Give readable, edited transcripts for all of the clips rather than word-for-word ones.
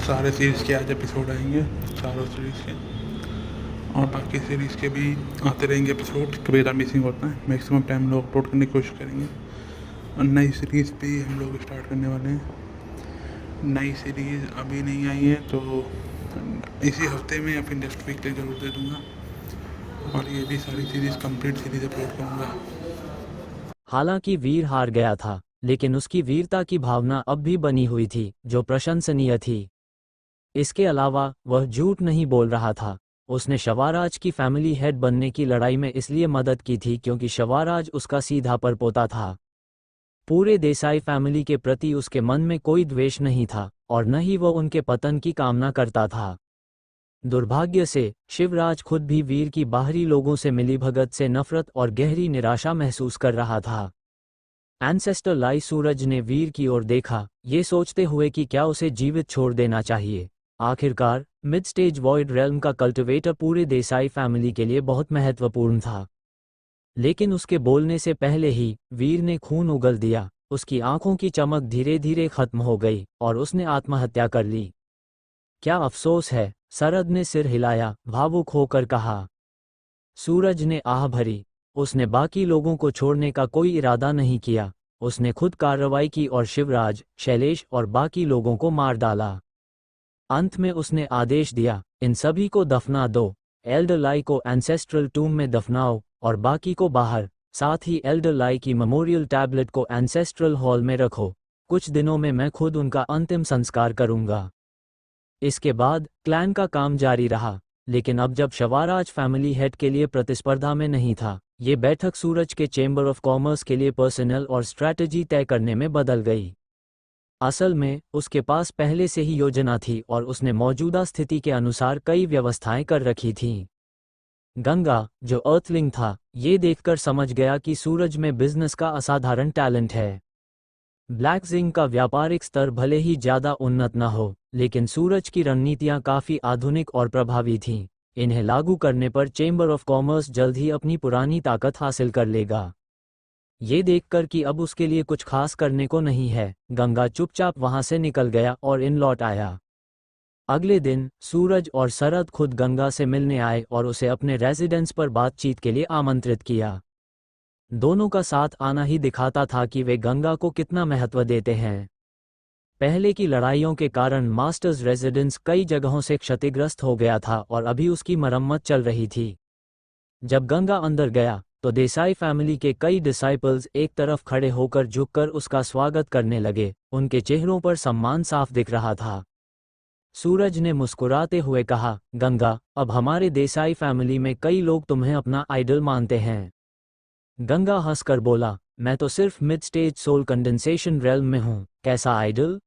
सारे सीरीज़ के आज एपिसोड आएंगे, चारों सीरीज़ के, और बाकी सीरीज़ के भी आते रहेंगे एपिसोड। कभी कभार मिसिंग होता है, मैक्सिमम टाइम लोग अपलोड करने की कोशिश करेंगे। और नई सीरीज़ भी हम लोग स्टार्ट करने वाले हैं। नई सीरीज़ अभी नहीं आई है तो इसी हफ्ते में या फिर नेक्स्ट वीक तक ज़रूर दे दूँगा, और ये भी सारी सीरीज़ कंप्लीट सीरीज़ अपलोड करूँगा। हालांकि वीर हार गया था, लेकिन उसकी वीरता की भावना अब भी बनी हुई थी, जो प्रशंसनीय थी। इसके अलावा वह झूठ नहीं बोल रहा था। उसने शवाराज की फैमिली हेड बनने की लड़ाई में इसलिए मदद की थी क्योंकि शवाराज उसका सीधा परपोता था। पूरे देसाई फैमिली के प्रति उसके मन में कोई द्वेष नहीं था, और न ही वह उनके पतन की कामना करता था। दुर्भाग्य से शिवराज खुद भी वीर की बाहरी लोगों से मिलीभगत से नफरत और गहरी निराशा महसूस कर रहा था। एंसेस्टर लाई सूरज ने वीर की ओर देखा, ये सोचते हुए कि क्या उसे जीवित छोड़ देना चाहिए। आखिरकार मिड स्टेज वॉइड रेल्म का कल्टिवेटर पूरे देसाई फैमिली के लिए बहुत महत्वपूर्ण था। लेकिन उसके बोलने से पहले ही वीर ने खून उगल दिया। उसकी आंखों की चमक धीरे धीरे खत्म हो गई और उसने आत्महत्या कर ली। क्या अफसोस है, शरद ने सिर हिलाया, भावुक होकर कहा। सूरज ने आह भरी। उसने बाकी लोगों को छोड़ने का कोई इरादा नहीं किया। उसने खुद कार्रवाई की और शिवराज, शैलेश और बाकी लोगों को मार डाला। अंत में उसने आदेश दिया, इन सभी को दफना दो। एल्डर लाई को एंसेस्ट्रल टूम में दफनाओ और बाकी को बाहर। साथ ही एल्डर लाई की मेमोरियल टैबलेट को एंसेस्ट्रल हॉल में रखो। कुछ दिनों में मैं खुद उनका अंतिम संस्कार करूंगा। इसके बाद क्लैन का काम जारी रहा, लेकिन अब जब शवाराज फैमिली हेड के लिए प्रतिस्पर्धा में नहीं था, ये बैठक सूरज के चेंबर ऑफ कॉमर्स के लिए पर्सनल और स्ट्रैटेजी तय करने में बदल गई। असल में उसके पास पहले से ही योजना थी और उसने मौजूदा स्थिति के अनुसार कई व्यवस्थाएं कर रखी थीं। गंगा, जो अर्थलिंग था, ये देखकर समझ गया कि सूरज में बिजनेस का असाधारण टैलेंट है। ब्लैक जिंक का व्यापारिक स्तर भले ही ज्यादा उन्नत न हो, लेकिन सूरज की रणनीतियां काफी आधुनिक और प्रभावी थीं। इन्हें लागू करने पर चेंबर ऑफ कॉमर्स जल्द ही अपनी पुरानी ताकत हासिल कर लेगा। ये देखकर कि अब उसके लिए कुछ खास करने को नहीं है, गंगा चुपचाप वहां से निकल गया और इन लौट आया। अगले दिन सूरज और शरद खुद गंगा से मिलने आए और उसे अपने रेजिडेंस पर बातचीत के लिए आमंत्रित किया। दोनों का साथ आना ही दिखाता था कि वे गंगा को कितना महत्व देते हैं। पहले की लड़ाइयों के कारण मास्टर्स रेजिडेंस कई जगहों से क्षतिग्रस्त हो गया था और अभी उसकी मरम्मत चल रही थी। जब गंगा अंदर गया तो देसाई फैमिली के कई डिसाइपल्स एक तरफ खड़े होकर झुककर उसका स्वागत करने लगे। उनके चेहरों पर सम्मान साफ दिख रहा था। सूरज ने मुस्कुराते हुए कहा, गंगा, अब हमारे देसाई फैमिली में कई लोग तुम्हें अपना आइडल मानते हैं। गंगा हंसकर बोला, मैं तो सिर्फ mid stage soul condensation realm में हूं, कैसा आइडल?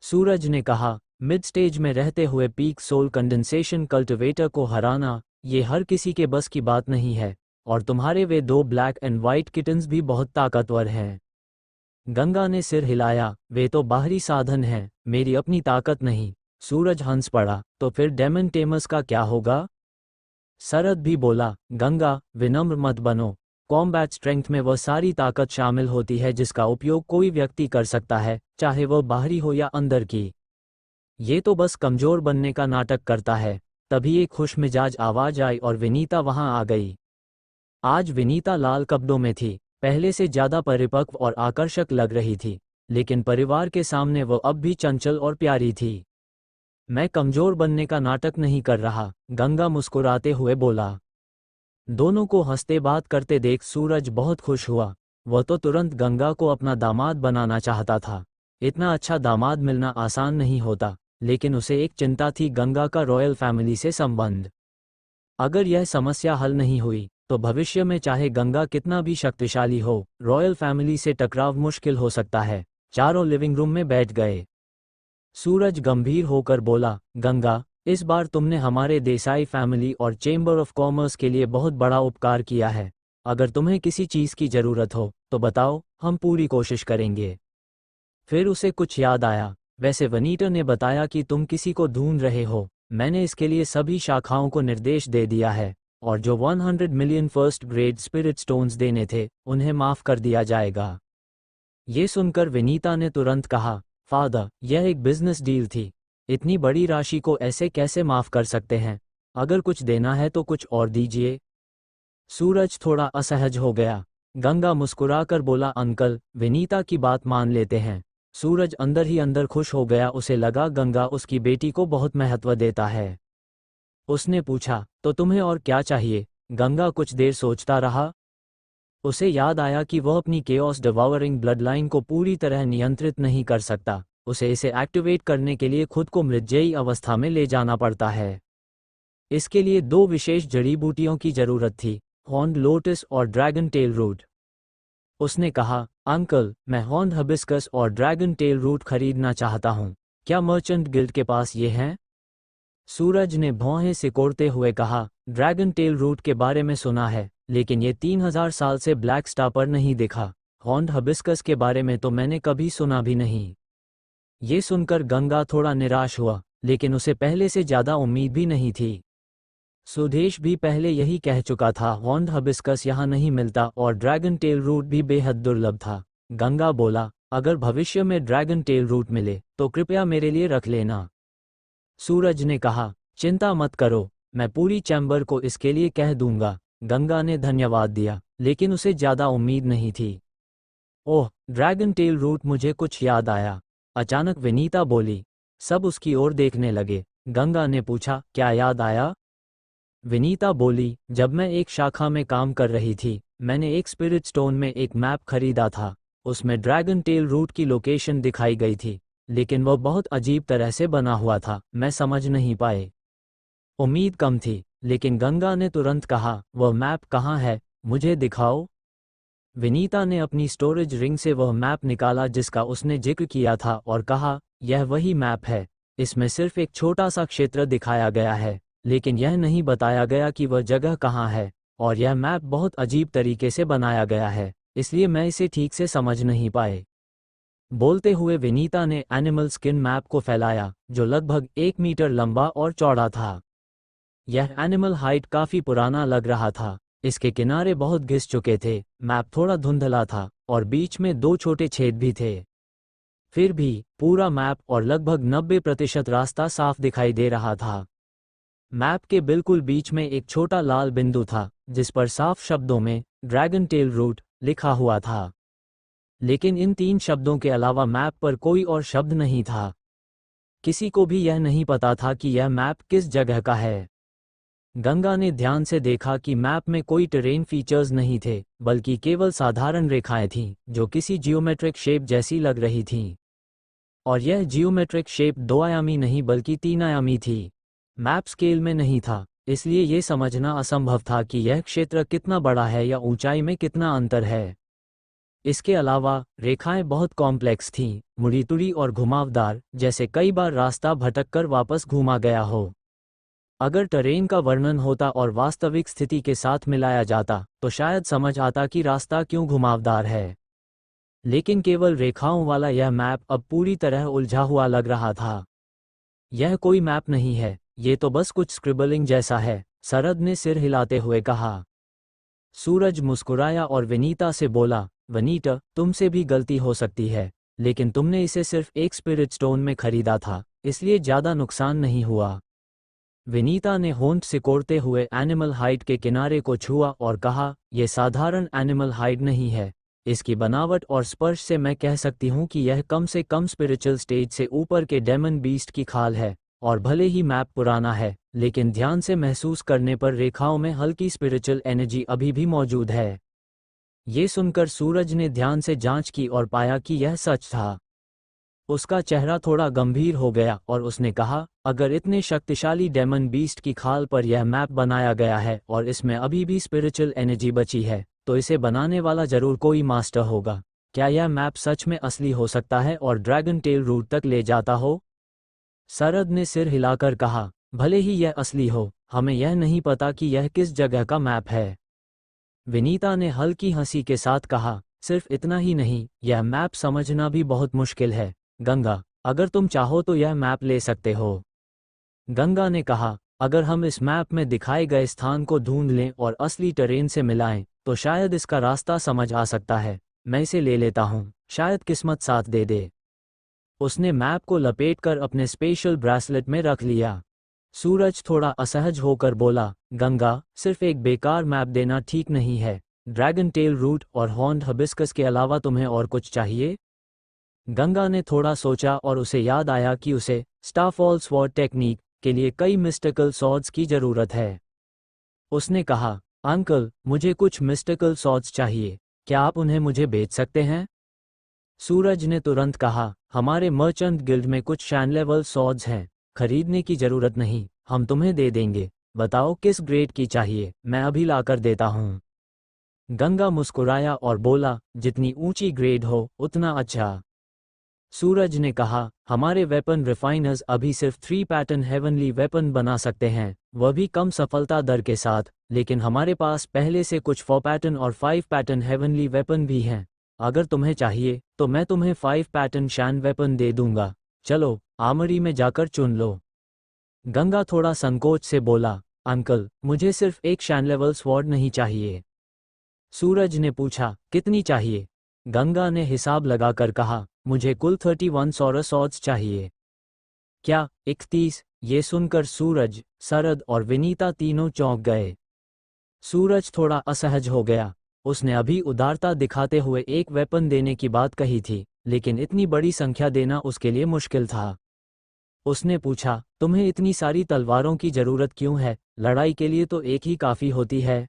सूरज ने कहा, मिड स्टेज में रहते हुए पीक सोल कंडेंसेशन कल्टिवेटर को हराना, ये हर किसी के बस की बात नहीं है, और तुम्हारे वे दो ब्लैक एंड वाइट किटन्स भी बहुत ताकतवर हैं। गंगा ने सिर हिलाया, वे तो बाहरी साधन हैं, मेरी अपनी ताकत नहीं। सूरज हंस पड़ा, तो फिर डेमन टेमस का क्या होगा? शरद भी बोला, गंगा, विनम्र मत बनो। कॉम्बैट स्ट्रेंथ में वह सारी ताकत शामिल होती है जिसका उपयोग कोई व्यक्ति कर सकता है, चाहे वह बाहरी हो या अंदर की। ये तो बस कमजोर बनने का नाटक करता है। तभी एक खुशमिजाज आवाज आई और विनीता वहां आ गई। आज विनीता लाल कपड़ों में थी, पहले से ज्यादा परिपक्व और आकर्षक लग रही थी, लेकिन परिवार के सामने वह अब भी चंचल और प्यारी थी। मैं कमजोर बनने का नाटक नहीं कर रहा, गंगा मुस्कुराते हुए बोला। दोनों को हंसते बात करते देख सूरज बहुत खुश हुआ। वह तो तुरंत गंगा को अपना दामाद बनाना चाहता था। इतना अच्छा दामाद मिलना आसान नहीं होता, लेकिन उसे एक चिंता थी, गंगा का रॉयल फैमिली से संबंध। अगर यह समस्या हल नहीं हुई तो भविष्य में चाहे गंगा कितना भी शक्तिशाली हो, रॉयल फैमिली से टकराव मुश्किल हो सकता है। चारों लिविंग रूम में बैठ गए। सूरज गंभीर होकर बोला, गंगा, इस बार तुमने हमारे देसाई फैमिली और चेंबर ऑफ कॉमर्स के लिए बहुत बड़ा उपकार किया है। अगर तुम्हें किसी चीज की जरूरत हो तो बताओ, हम पूरी कोशिश करेंगे। फिर उसे कुछ याद आया, वैसे वनीटर ने बताया कि तुम किसी को ढूंढ रहे हो। मैंने इसके लिए सभी शाखाओं को निर्देश दे दिया है, और जो 100 million first grade spirit stones देने थे उन्हें माफ कर दिया जाएगा। ये सुनकर विनीता ने तुरंत कहा, फादर, यह एक बिजनेस डील थी। इतनी बड़ी राशि को ऐसे कैसे माफ कर सकते हैं? अगर कुछ देना है तो कुछ और दीजिए। सूरज थोड़ा असहज हो गया। गंगा मुस्कुराकर बोला, अंकल, विनीता की बात मान लेते हैं। सूरज अंदर ही अंदर खुश हो गया। उसे लगा गंगा उसकी बेटी को बहुत महत्व देता है। उसने पूछा, तो तुम्हें और क्या चाहिए? गंगा कुछ देर सोचता रहा। उसे याद आया कि वह अपनी केओस डिवॉवरिंग ब्लड लाइन को पूरी तरह नियंत्रित नहीं कर सकता। उसे इसे एक्टिवेट करने के लिए खुद को मृतजयी अवस्था में ले जाना पड़ता है। इसके लिए 2 विशेष जड़ी बूटियों की जरूरत थी, हॉर्न्ड लोटस और ड्रैगन टेल रूट। उसने कहा, अंकल, मैं हॉर्न्ड हिबिस्कस और ड्रैगन टेल रूट खरीदना चाहता हूँ। क्या मर्चेंट गिल्ड के पास ये हैं? सूरज ने भौहें सिकोड़ते हुए कहा, ड्रैगन टेल रूट के बारे में सुना है, लेकिन ये 3000 साल से ब्लैक स्टार पर नहीं देखा। हॉर्न्ड हिबिस्कस के बारे में तो मैंने कभी सुना भी नहीं। ये सुनकर गंगा थोड़ा निराश हुआ, लेकिन उसे पहले से ज्यादा उम्मीद भी नहीं थी। सुदेश भी पहले यही कह चुका था, हॉर्न्ड हिबिस्कस यहाँ नहीं मिलता और ड्रैगन टेल रूट भी बेहद दुर्लभ था। गंगा बोला, अगर भविष्य में ड्रैगन टेल रूट मिले तो कृपया मेरे लिए रख लेना। सूरज ने कहा, चिंता मत करो, मैं पूरी चैम्बर को इसके लिए कह दूंगा। गंगा ने धन्यवाद दिया, लेकिन उसे ज्यादा उम्मीद नहीं थी। ओह, ड्रैगन टेल रूट, मुझे कुछ याद आया, अचानक विनीता बोली। सब उसकी ओर देखने लगे। गंगा ने पूछा, क्या याद आया? विनीता बोली, जब मैं एक शाखा में काम कर रही थी, मैंने एक स्पिरिट स्टोन में एक मैप खरीदा था। उसमें ड्रैगन टेल रूट की लोकेशन दिखाई गई थी, लेकिन वह बहुत अजीब तरह से बना हुआ था, मैं समझ नहीं पाए। उम्मीद कम थी, लेकिन गंगा ने तुरंत कहा, वह मैप कहाँ है, मुझे दिखाओ। विनीता ने अपनी स्टोरेज रिंग से वह मैप निकाला जिसका उसने जिक्र किया था और कहा, यह वही मैप है। इसमें सिर्फ एक छोटा सा क्षेत्र दिखाया गया है, लेकिन यह नहीं बताया गया कि वह जगह कहाँ है, और यह मैप बहुत अजीब तरीके से बनाया गया है, इसलिए मैं इसे ठीक से समझ नहीं पाए। बोलते हुए विनीता ने एनिमल स्किन मैप को फैलाया, जो लगभग 1 मीटर लंबा और चौड़ा था। यह एनिमल हाइट काफी पुराना लग रहा था। इसके किनारे बहुत घिस चुके थे, मैप थोड़ा धुंधला था और बीच में 2 छोटे छेद भी थे। फिर भी पूरा मैप और लगभग 90% रास्ता साफ दिखाई दे रहा था। मैप के बिल्कुल बीच में एक छोटा लाल बिंदु था, जिस पर साफ शब्दों में ड्रैगन टेल रूट लिखा हुआ था। लेकिन इन 3 शब्दों के अलावा मैप पर कोई और शब्द नहीं था। किसी को भी यह नहीं पता था कि यह मैप किस जगह का है। गंगा ने ध्यान से देखा कि मैप में कोई टेरेन फीचर्स नहीं थे, बल्कि केवल साधारण रेखाएं थीं, जो किसी जियोमेट्रिक शेप जैसी लग रही थीं। और यह जियोमेट्रिक शेप 2 आयामी नहीं बल्कि 3 आयामी थी। मैप स्केल में नहीं था, इसलिए ये समझना असंभव था कि यह क्षेत्र कितना बड़ा है या ऊंचाई में कितना अंतर है। इसके अलावा रेखाएं बहुत कॉम्प्लेक्स थीं, मुड़ी-तुड़ी और घुमावदार, जैसे कई बार रास्ता भटककर वापस घूमा गया हो। अगर टेरेन का वर्णन होता और वास्तविक स्थिति के साथ मिलाया जाता, तो शायद समझ आता कि रास्ता क्यों घुमावदार है। लेकिन केवल रेखाओं वाला यह मैप अब पूरी तरह उलझा हुआ लग रहा था। यह कोई मैप नहीं है, ये तो बस कुछ स्क्रिबलिंग जैसा है, शरद ने सिर हिलाते हुए कहा। सूरज मुस्कुराया और विनीता से बोला, वनीता, तुमसे भी गलती हो सकती है, लेकिन तुमने इसे सिर्फ एक स्पिरिट स्टोन में खरीदा था, इसलिए ज्यादा नुकसान नहीं हुआ। विनीता ने होंठ सिकोड़ते हुए एनिमल हाइड के किनारे को छुआ और कहा, यह साधारण एनिमल हाइड नहीं है। इसकी बनावट और स्पर्श से मैं कह सकती हूँ कि यह कम से कम स्पिरिचुअल स्टेज से ऊपर के डेमन बीस्ट की खाल है। और भले ही मैप पुराना है, लेकिन ध्यान से महसूस करने पर रेखाओं में हल्की स्पिरिचुअल एनर्जी अभी भी मौजूद है। ये सुनकर सूरज ने ध्यान से जांच की और पाया कि यह सच था। उसका चेहरा थोड़ा गंभीर हो गया और उसने कहा, अगर इतने शक्तिशाली डेमन बीस्ट की खाल पर यह मैप बनाया गया है और इसमें अभी भी स्पिरिचुअल एनर्जी बची है, तो इसे बनाने वाला जरूर कोई मास्टर होगा। क्या यह मैप सच में असली हो सकता है और ड्रैगन टेल रूट तक ले जाता हो? शरद ने सिर हिलाकर कहा, भले ही यह असली हो, हमें यह नहीं पता कि यह किस जगह का मैप है। विनीता ने हल्की हंसी के साथ कहा, सिर्फ इतना ही नहीं, यह मैप समझना भी बहुत मुश्किल है। गंगा, अगर तुम चाहो तो यह मैप ले सकते हो। गंगा ने कहा, अगर हम इस मैप में दिखाए गए स्थान को ढूंढ लें और असली टेरेन से मिलाएं, तो शायद इसका रास्ता समझ आ सकता है। मैं इसे ले लेता हूँ, शायद किस्मत साथ दे दे। उसने मैप को लपेटकर अपने स्पेशल ब्रेसलेट में रख लिया। सूरज थोड़ा असहज होकर बोला, गंगा, सिर्फ एक बेकार मैप देना ठीक नहीं है। ड्रैगन टेल रूट और हॉर्न्ड हिबिस्कस के अलावा तुम्हें और कुछ चाहिए? गंगा ने थोड़ा सोचा और उसे याद आया कि उसे स्टारफॉल स्वॉर्ड टेक्निक के लिए कई मिस्टिकल सॉर्ड्स की जरूरत है। उसने कहा, अंकल, मुझे कुछ मिस्टिकल सॉर्ड्स चाहिए, क्या आप उन्हें मुझे बेच सकते हैं? सूरज ने तुरंत कहा, हमारे मर्चेंट गिल्ड में कुछ शैन लेवल सॉर्ड्स हैं, खरीदने की जरूरत नहीं, हम तुम्हें दे देंगे। बताओ किस ग्रेड की चाहिए, मैं अभी लाकर देता हूँ। गंगा मुस्कुराया और बोला, जितनी ऊंची ग्रेड हो उतना अच्छा। सूरज ने कहा, हमारे वेपन रिफाइनर्स अभी सिर्फ 3 पैटर्न हेवनली वेपन बना सकते हैं, वह भी कम सफलता दर के साथ, लेकिन हमारे पास पहले से कुछ 4 पैटर्न और 5 पैटर्न हेवनली वेपन भी हैं। अगर तुम्हें चाहिए तो मैं तुम्हें 5 पैटर्न शैन वेपन दे दूंगा। चलो, आर्मरी में जाकर चुन लो। गंगा थोड़ा संकोच से बोला, अंकल, मुझे सिर्फ एक शैन लेवल स्वॉर्ड नहीं चाहिए। सूरज ने पूछा, कितनी चाहिए? गंगा ने हिसाब लगाकर कहा, मुझे कुल 31 सौरस सॉर्ड्स चाहिए। क्या 31? ये सुनकर सूरज, शरद और विनीता तीनों चौंक गए। सूरज थोड़ा असहज हो गया। उसने अभी उदारता दिखाते हुए एक वेपन देने की बात कही थी, लेकिन इतनी बड़ी संख्या देना उसके लिए मुश्किल था। उसने पूछा, तुम्हें इतनी सारी तलवारों की जरूरत क्यों है? लड़ाई के लिए तो एक ही काफी होती है।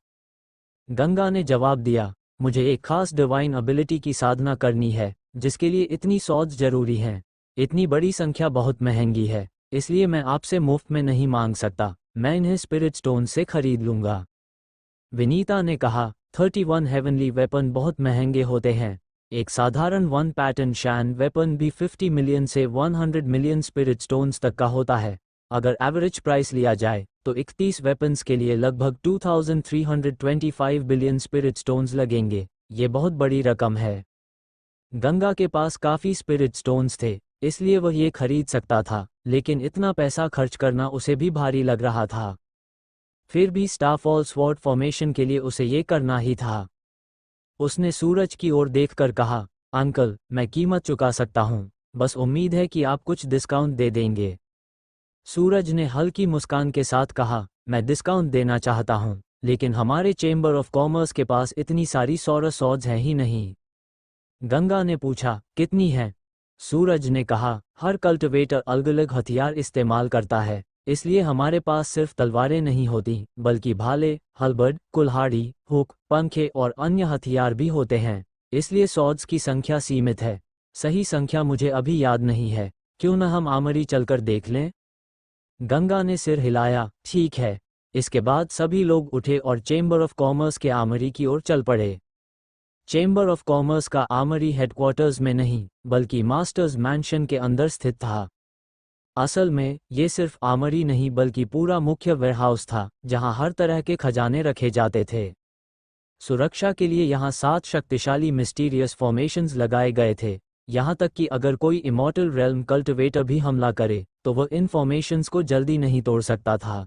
गंगा ने जवाब दिया, मुझे एक खास डिवाइन एबिलिटी की साधना करनी है, जिसके लिए इतनी सॉर्ड्स जरूरी हैं। इतनी बड़ी संख्या बहुत महंगी है, इसलिए मैं आपसे मुफ्त में नहीं मांग सकता, मैं इन्हें स्पिरिट स्टोन से खरीद लूंगा। विनीता ने कहा, 31 हेवनली वेपन बहुत महंगे होते हैं। एक साधारण 1 पैटर्न शैन वेपन भी 50 मिलियन से 100 मिलियन स्पिरिट स्टोन्स तक का होता है। अगर एवरेज प्राइस लिया जाए तो 31 वेपन्स के लिए लगभग 2325 बिलियन स्पिरिट स्टोन्स लगेंगे। ये बहुत बड़ी रकम है। गंगा के पास काफ़ी स्पिरिट स्टोन्स थे, इसलिए वह ये खरीद सकता था, लेकिन इतना पैसा खर्च करना उसे भी भारी लग रहा था। फिर भी स्टारफॉल स्वॉर्ड फॉर्मेशन के लिए उसे ये करना ही था। उसने सूरज की ओर देखकर कहा, अंकल, मैं कीमत चुका सकता हूँ, बस उम्मीद है कि आप कुछ डिस्काउंट दे देंगे। सूरज ने हल्की मुस्कान के साथ कहा, मैं डिस्काउंट देना चाहता हूँ, लेकिन हमारे चेंबर ऑफ कॉमर्स के पास इतनी सारी सौरस सॉर्ड्स हैं ही नहीं। गंगा ने पूछा, कितनी है? सूरज ने कहा, हर कल्टिवेटर अलग अलग हथियार इस्तेमाल करता है, इसलिए हमारे पास सिर्फ तलवारें नहीं होती, बल्कि भाले, हलबर्ड, कुल्हाड़ी, हुक, पंखे और अन्य हथियार भी होते हैं, इसलिए सॉर्ड्स की संख्या सीमित है। सही संख्या मुझे अभी याद नहीं है, क्यों न हम आर्मरी चलकर देख लें? गंगा ने सिर हिलाया, ठीक है। इसके बाद सभी लोग उठे और चेंबर ऑफ कॉमर्स के आर्मरी की ओर चल पड़े। चेंबर ऑफ कॉमर्स का आर्मरी हेडक्वार्टर्स में नहीं, बल्कि मास्टर्स मैंशन के अंदर स्थित था। असल में ये सिर्फ आर्मरी नहीं बल्कि पूरा मुख्य वेयरहाउस था, जहां हर तरह के खजाने रखे जाते थे। सुरक्षा के लिए यहाँ 7 शक्तिशाली मिस्टीरियस फॉर्मेशंस लगाए गए थे, यहाँ तक कि अगर कोई इमॉर्टल रेल्म कल्टिवेटर भी हमला करे तो वह इन फॉर्मेशंस को जल्दी नहीं तोड़ सकता था।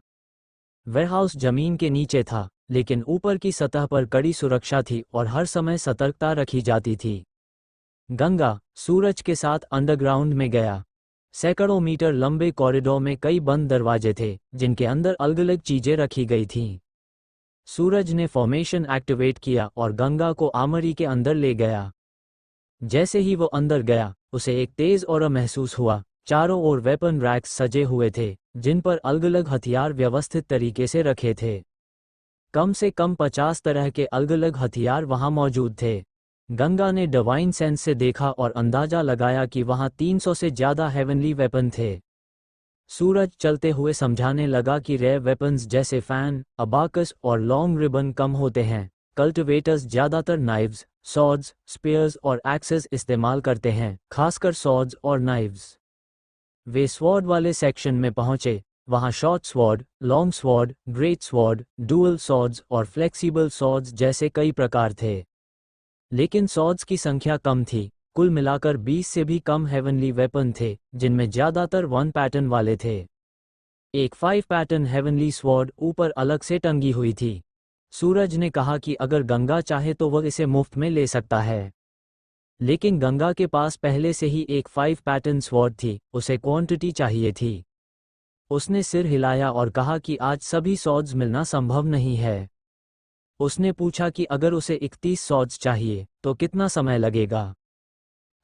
वेयरहाउस जमीन के नीचे था, लेकिन ऊपर की सतह पर कड़ी सुरक्षा थी और हर समय सतर्कता रखी जाती थी। गंगा सूरज के साथ अंडरग्राउंड में गया। सैकड़ों मीटर लंबे कॉरिडोर में कई बंद दरवाजे थे, जिनके अंदर अलग अलग चीजें रखी गई थीं। सूरज ने फॉर्मेशन एक्टिवेट किया और गंगा को आर्मरी के अंदर ले गया। जैसे ही वो अंदर गया, उसे एक तेज ऑरा महसूस हुआ। चारों ओर वेपन रैक्स सजे हुए थे, जिन पर अलग अलग हथियार व्यवस्थित तरीके से रखे थे। कम से कम 50 तरह के अलग अलग हथियार वहां मौजूद थे। गंगा ने डिवाइन सेंस से देखा और अंदाजा लगाया कि वहां 300 से ज्यादा हेवनली वेपन थे। सूरज चलते हुए समझाने लगा कि रेयर वेपन्स जैसे फैन, अबाकस और लॉन्ग रिबन कम होते हैं। कल्टिवेटर्स ज्यादातर नाइव्स, सॉर्ड्स, स्पीयर्स और एक्सेस इस्तेमाल करते हैं, खासकर सॉर्ड्स और नाइव्स। वे स्वॉर्ड वाले सेक्शन में पहुंचे। वहां short sword, long sword, great sword, dual swords और फ्लेक्सिबल सॉर्ड्स जैसे कई प्रकार थे। लेकिन सॉर्ड्स की संख्या कम थी। कुल मिलाकर 20 से भी कम हेवनली वेपन थे, जिनमें ज्यादातर 1 पैटर्न वाले थे। एक 5 पैटर्न हेवनली स्वॉर्ड ऊपर अलग से टंगी हुई थी। सूरज ने कहा कि अगर गंगा चाहे तो वह इसे मुफ्त में ले सकता है। लेकिन गंगा के पास पहले से ही एक 5 पैटर्न स्वॉर्ड थी, उसे क्वांटिटी चाहिए थी। उसने सिर हिलाया और कहा कि आज सभी सॉर्ड्स मिलना संभव नहीं है। उसने पूछा कि अगर उसे 31 सॉर्ड्स चाहिए तो कितना समय लगेगा।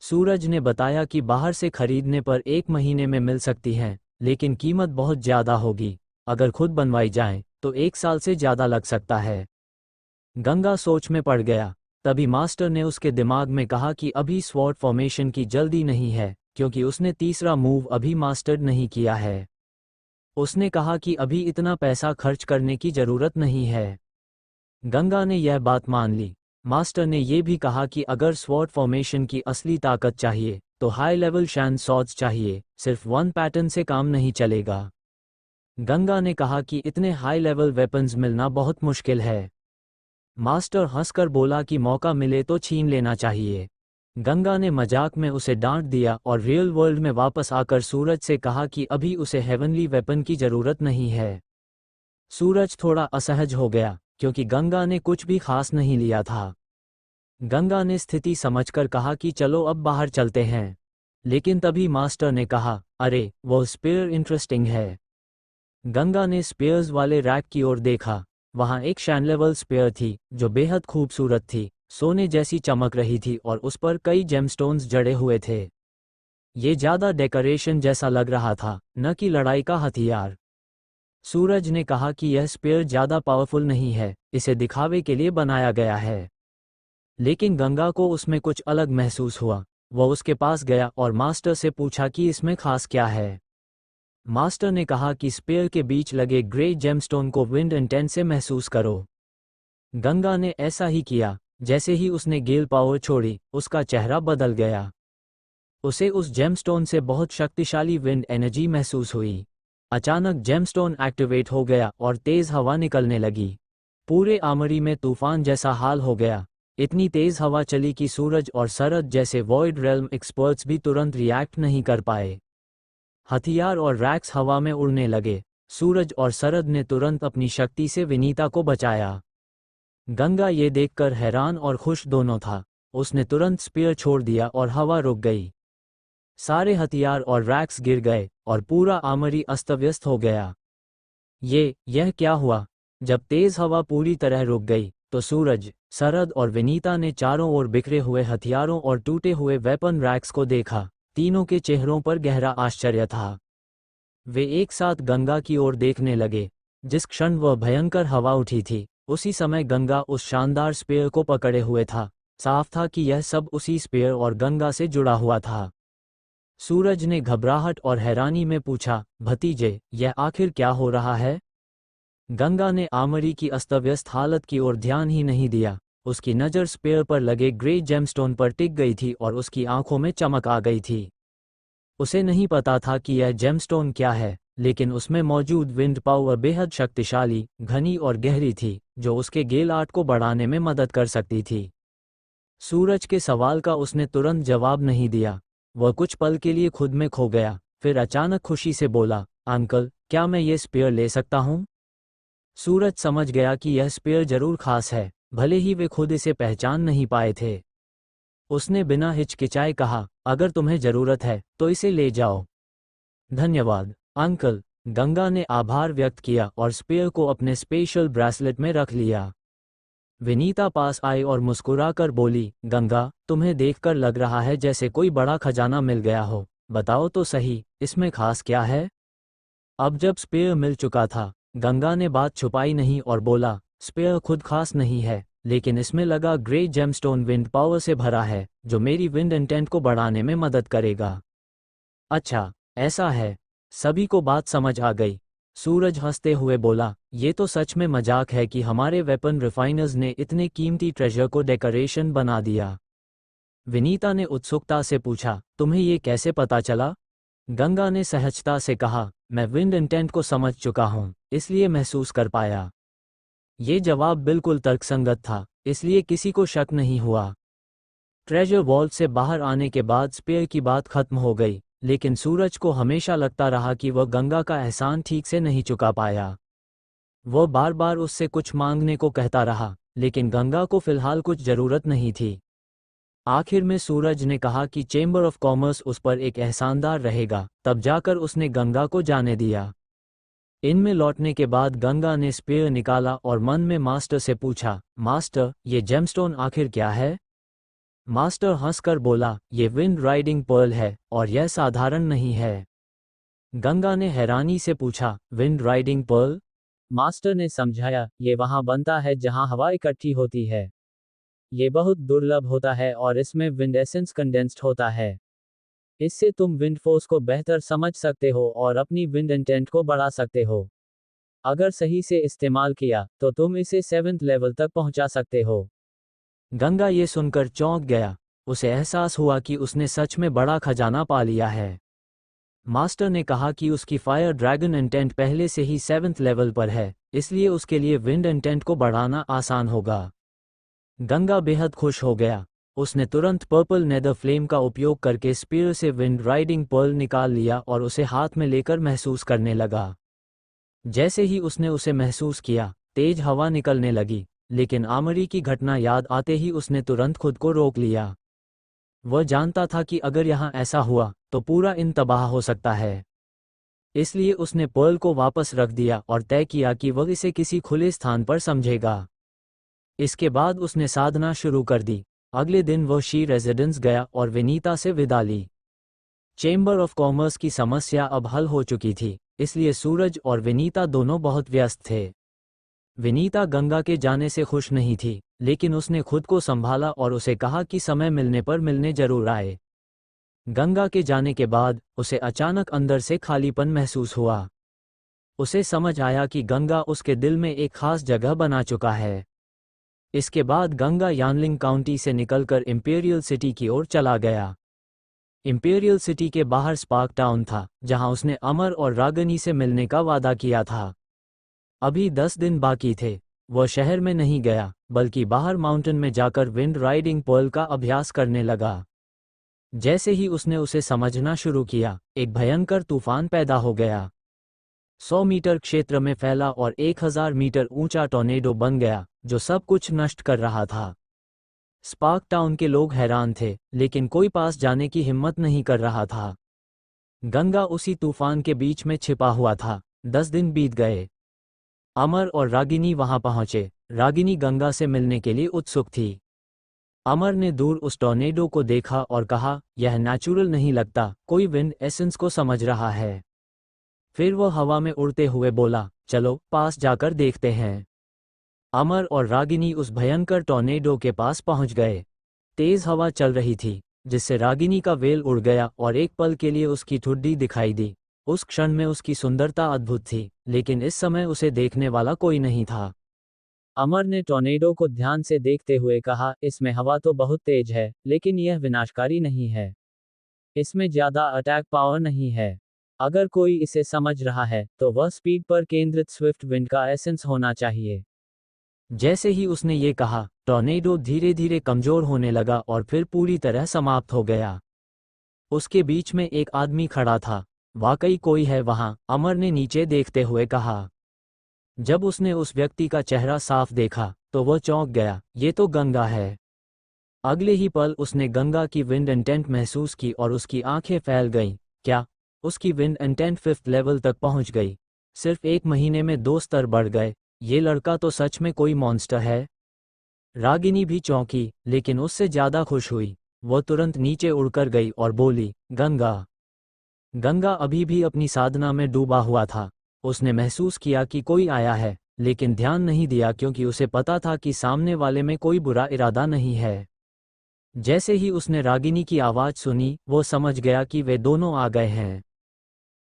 सूरज ने बताया कि बाहर से खरीदने पर 1 महीने में मिल सकती हैं, लेकिन कीमत बहुत ज़्यादा होगी। अगर खुद बनवाई जाए तो 1 साल से ज़्यादा लग सकता है। गंगा सोच में पड़ गया। तभी मास्टर ने उसके दिमाग में कहा कि अभी स्वॉर्ड फॉर्मेशन की जल्दी नहीं है, क्योंकि उसने तीसरा मूव अभी मास्टर्ड नहीं किया है। उसने कहा कि अभी इतना पैसा खर्च करने की ज़रूरत नहीं है। गंगा ने यह बात मान ली। मास्टर ने यह भी कहा कि अगर स्वॉर्ड फॉर्मेशन की असली ताकत चाहिए तो हाई लेवल शैन सॉर्ड्स चाहिए, सिर्फ 1 पैटर्न से काम नहीं चलेगा। गंगा ने कहा कि इतने हाई लेवल वेपन्स मिलना बहुत मुश्किल है। मास्टर हंसकर बोला कि मौका मिले तो छीन लेना चाहिए। गंगा ने मजाक में उसे डांट दिया और रियल वर्ल्ड में वापस आकर सूरज से कहा कि अभी उसे हेवनली वेपन की जरूरत नहीं है। सूरज थोड़ा असहज हो गया, क्योंकि गंगा ने कुछ भी खास नहीं लिया था। गंगा ने स्थिति समझकर कहा कि चलो अब बाहर चलते हैं। लेकिन तभी मास्टर ने कहा, अरे वो स्पेयर इंटरेस्टिंग है। गंगा ने स्पेयर्स वाले रैक की ओर देखा। वहां एक शैनलेवल स्पेयर थी जो बेहद खूबसूरत थी, सोने जैसी चमक रही थी और उस पर कई जेमस्टोन्स जड़े हुए थे। ये ज्यादा डेकोरेशन जैसा लग रहा था, न कि लड़ाई का हथियार। सूरज ने कहा कि यह स्पेयर ज्यादा पावरफुल नहीं है, इसे दिखावे के लिए बनाया गया है। लेकिन गंगा को उसमें कुछ अलग महसूस हुआ। वह उसके पास गया और मास्टर से पूछा कि इसमें खास क्या है। मास्टर ने कहा कि स्पेयर के बीच लगे ग्रे जेमस्टोन को विंड इंटेंट से महसूस करो। गंगा ने ऐसा ही किया। जैसे ही उसने गेल पावर छोड़ी, उसका चेहरा बदल गया। उसे उस जेमस्टोन से बहुत शक्तिशाली विंड एनर्जी महसूस हुई। अचानक जेमस्टोन एक्टिवेट हो गया और तेज हवा निकलने लगी। पूरे आर्मरी में तूफान जैसा हाल हो गया। इतनी तेज हवा चली कि सूरज और शरद जैसे वॉइड रेल्म एक्सपर्ट्स भी तुरंत रिएक्ट नहीं कर पाए। हथियार और रैक्स हवा में उड़ने लगे। सूरज और शरद ने तुरंत अपनी शक्ति से विनीता को बचाया। गंगा ये देखकर हैरान और खुश दोनों था। उसने तुरंत स्पीयर छोड़ दिया और हवा रुक गई। सारे हथियार और रैक्स गिर गए और पूरा आर्मरी अस्तव्यस्त हो गया। यह क्या हुआ? जब तेज हवा पूरी तरह रुक गई तो सूरज, शरद और विनीता ने चारों ओर बिखरे हुए हथियारों और टूटे हुए वेपन रैक्स को देखा। तीनों के चेहरों पर गहरा आश्चर्य था। वे एक साथ गंगा की ओर देखने लगे। जिस क्षण वह भयंकर हवा उठी थी, उसी समय गंगा उस शानदार स्पेयर को पकड़े हुए था। साफ था कि यह सब उसी स्पेयर और गंगा से जुड़ा हुआ था। सूरज ने घबराहट और हैरानी में पूछा, भतीजे, यह आखिर क्या हो रहा है? गंगा ने आर्मरी की अस्तव्यस्त हालत की ओर ध्यान ही नहीं दिया। उसकी नज़र स्पेयर पर लगे ग्रे जेमस्टोन पर टिक गई थी और उसकी आंखों में चमक आ गई थी। उसे नहीं पता था कि यह जेमस्टोन क्या है, लेकिन उसमें मौजूद विंड पावर बेहद शक्तिशाली, घनी और गहरी थी, जो उसके गेल आर्ट को बढ़ाने में मदद कर सकती थी। सूरज के सवाल का उसने तुरंत जवाब नहीं दिया। वह कुछ पल के लिए खुद में खो गया, फिर अचानक खुशी से बोला, अंकल, क्या मैं ये स्पेयर ले सकता हूँ? सूरज समझ गया कि यह स्पेयर जरूर खास है, भले ही वे खुद इसे पहचान नहीं पाए थे। उसने बिना हिचकिचाए कहा, अगर तुम्हें जरूरत है तो इसे ले जाओ। धन्यवाद, अंकल। गंगा ने आभार व्यक्त किया और स्पेयर को अपने स्पेशल ब्रेसलेट में रख लिया। विनीता पास आई और मुस्कुराकर बोली, गंगा, तुम्हें देखकर लग रहा है जैसे कोई बड़ा खजाना मिल गया हो। बताओ तो सही, इसमें खास क्या है? अब जब स्पेयर मिल चुका था, गंगा ने बात छुपाई नहीं और बोला, स्पेयर खुद खास नहीं है, लेकिन इसमें लगा ग्रे जेमस्टोन विंड पावर से भरा है, जो मेरी विंड इंटेंट को बढ़ाने में मदद करेगा। अच्छा, ऐसा है। सभी को बात समझ आ गई। सूरज हंसते हुए बोला, ये तो सच में मजाक है कि हमारे वेपन रिफाइनर्स ने इतने कीमती ट्रेजर को डेकोरेशन बना दिया। विनीता ने उत्सुकता से पूछा, तुम्हें ये कैसे पता चला? गंगा ने सहजता से कहा, मैं विंड इंटेंट को समझ चुका हूँ, इसलिए महसूस कर पाया। ये जवाब बिल्कुल तर्कसंगत था, इसलिए किसी को शक नहीं हुआ। ट्रेजर वॉल्ट से बाहर आने के बाद स्पेयर की बात खत्म हो गई, लेकिन सूरज को हमेशा लगता रहा कि वह गंगा का एहसान ठीक से नहीं चुका पाया। वह बार बार उससे कुछ मांगने को कहता रहा, लेकिन गंगा को फिलहाल कुछ जरूरत नहीं थी। आखिर में सूरज ने कहा कि चेंबर ऑफ कॉमर्स उस पर एक एहसानदार रहेगा, तब जाकर उसने गंगा को जाने दिया। इनमें लौटने के बाद गंगा ने स्पेयर निकाला और मन में मास्टर से पूछा, मास्टर, ये जेमस्टोन आखिर क्या है? मास्टर हंसकर बोला, ये विंड राइडिंग पर्ल है और यह साधारण नहीं है। गंगा ने हैरानी से पूछा, विंड राइडिंग पर्ल? मास्टर ने समझाया, ये वहां बनता है जहां हवा इकट्ठी होती है। ये बहुत दुर्लभ होता है और इसमें विंड एसेंस कंडेंस्ड होता है। इससे तुम विंड फोर्स को बेहतर समझ सकते हो और अपनी विंड इंटेंट को बढ़ा सकते हो। अगर सही से इस्तेमाल किया तो तुम इसे 7th लेवल तक पहुंचा सकते हो। गंगा ये सुनकर चौंक गया। उसे एहसास हुआ कि उसने सच में बड़ा खजाना पा लिया है। मास्टर ने कहा कि उसकी फायर ड्रैगन इंटेंट पहले से ही 7th लेवल पर है, इसलिए उसके लिए विंड इंटेंट को बढ़ाना आसान होगा। गंगा बेहद खुश हो गया। उसने तुरंत पर्पल नेदर फ्लेम का उपयोग करके स्पीयर से विंड राइडिंग पर्ल निकाल लिया और उसे हाथ में लेकर महसूस करने लगा। जैसे ही उसने उसे महसूस किया, तेज हवा निकलने लगी, लेकिन आमरी की घटना याद आते ही उसने तुरंत खुद को रोक लिया। वह जानता था कि अगर यहाँ ऐसा हुआ तो पूरा इन तबाह हो सकता है। इसलिए उसने पर्ल को वापस रख दिया और तय किया कि वह इसे किसी खुले स्थान पर समझेगा। इसके बाद उसने साधना शुरू कर दी। अगले दिन वह शी रेजिडेंस गया और विनीता से विदा ली। चेंबर ऑफ कॉमर्स की समस्या अब हल हो चुकी थी, इसलिए सूरज और विनीता दोनों बहुत व्यस्त थे। विनीता गंगा के जाने से खुश नहीं थी, लेकिन उसने खुद को संभाला और उसे कहा कि समय मिलने पर मिलने जरूर आए। गंगा के जाने के बाद उसे अचानक अंदर से खालीपन महसूस हुआ। उसे समझ आया कि गंगा उसके दिल में एक खास जगह बना चुका है। इसके बाद गंगा यानलिंग काउंटी से निकलकर इंपीरियल सिटी की ओर चला गया। इंपीरियल सिटी के बाहर स्पार्क टाउन था, जहां उसने अमर और रागिनी से मिलने का वादा किया था। अभी 10 दिन बाकी थे। वह शहर में नहीं गया, बल्कि बाहर माउंटेन में जाकर विंड राइडिंग पर्ल का अभ्यास करने लगा। जैसे ही उसने उसे समझना शुरू किया, एक भयंकर तूफान पैदा हो गया। 100 मीटर क्षेत्र में फैला और 1000 मीटर ऊंचा टॉर्नेडो बन गया, जो सब कुछ नष्ट कर रहा था। स्पार्क टाउन के लोग हैरान थे, लेकिन कोई पास जाने की हिम्मत नहीं कर रहा था। गंगा उसी तूफान के बीच में छिपा हुआ था। 10 दिन बीत गए। अमर और रागिनी वहां पहुंचे। रागिनी गंगा से मिलने के लिए उत्सुक थी। अमर ने दूर उस टॉर्नेडो को देखा और कहा, यह नेचुरल नहीं लगता, कोई विंड एसेंस को समझ रहा है। फिर वह हवा में उड़ते हुए बोला, चलो पास जाकर देखते हैं। अमर और रागिनी उस भयंकर टॉर्नेडो के पास पहुंच गए। तेज हवा चल रही थी, जिससे रागिनी का वेल उड़ गया और एक पल के लिए उसकी ठुड्डी दिखाई दी। उस क्षण में उसकी सुंदरता अद्भुत थी, लेकिन इस समय उसे देखने वाला कोई नहीं था। अमर ने टॉर्नेडो को ध्यान से देखते हुए कहा, इसमें हवा तो बहुत तेज है, लेकिन यह विनाशकारी नहीं है। इसमें ज्यादा अटैक पावर नहीं है। अगर कोई इसे समझ रहा है, तो वह स्पीड पर केंद्रित स्विफ्ट विंड का एसेंस होना चाहिए। जैसे ही उसने ये कहा, टॉर्नेडो धीरे धीरे कमजोर होने लगा और फिर पूरी तरह समाप्त हो गया। उसके बीच में एक आदमी खड़ा था। वाकई कोई है वहां, अमर ने नीचे देखते हुए कहा। जब उसने उस व्यक्ति का चेहरा साफ देखा, तो वह चौंक गया, ये तो गंगा है। अगले ही पल उसने गंगा की विंड इंटेंट महसूस की और उसकी आंखें फैल गईं। क्या? उसकी विंड इंटेंट 5th लेवल तक पहुंच गई। सिर्फ 1 महीने में 2 स्तर बढ़ गए। ये लड़का तो सच में कोई मॉन्स्टर है। रागिनी भी चौंकी, लेकिन उससे ज्यादा खुश हुई। वह तुरंत नीचे उड़कर गई और बोली, गंगा। गंगा अभी भी अपनी साधना में डूबा हुआ था। उसने महसूस किया कि कोई आया है, लेकिन ध्यान नहीं दिया क्योंकि उसे पता था कि सामने वाले में कोई बुरा इरादा नहीं है। जैसे ही उसने रागिनी की आवाज सुनी, वो समझ गया कि वे दोनों आ गए हैं।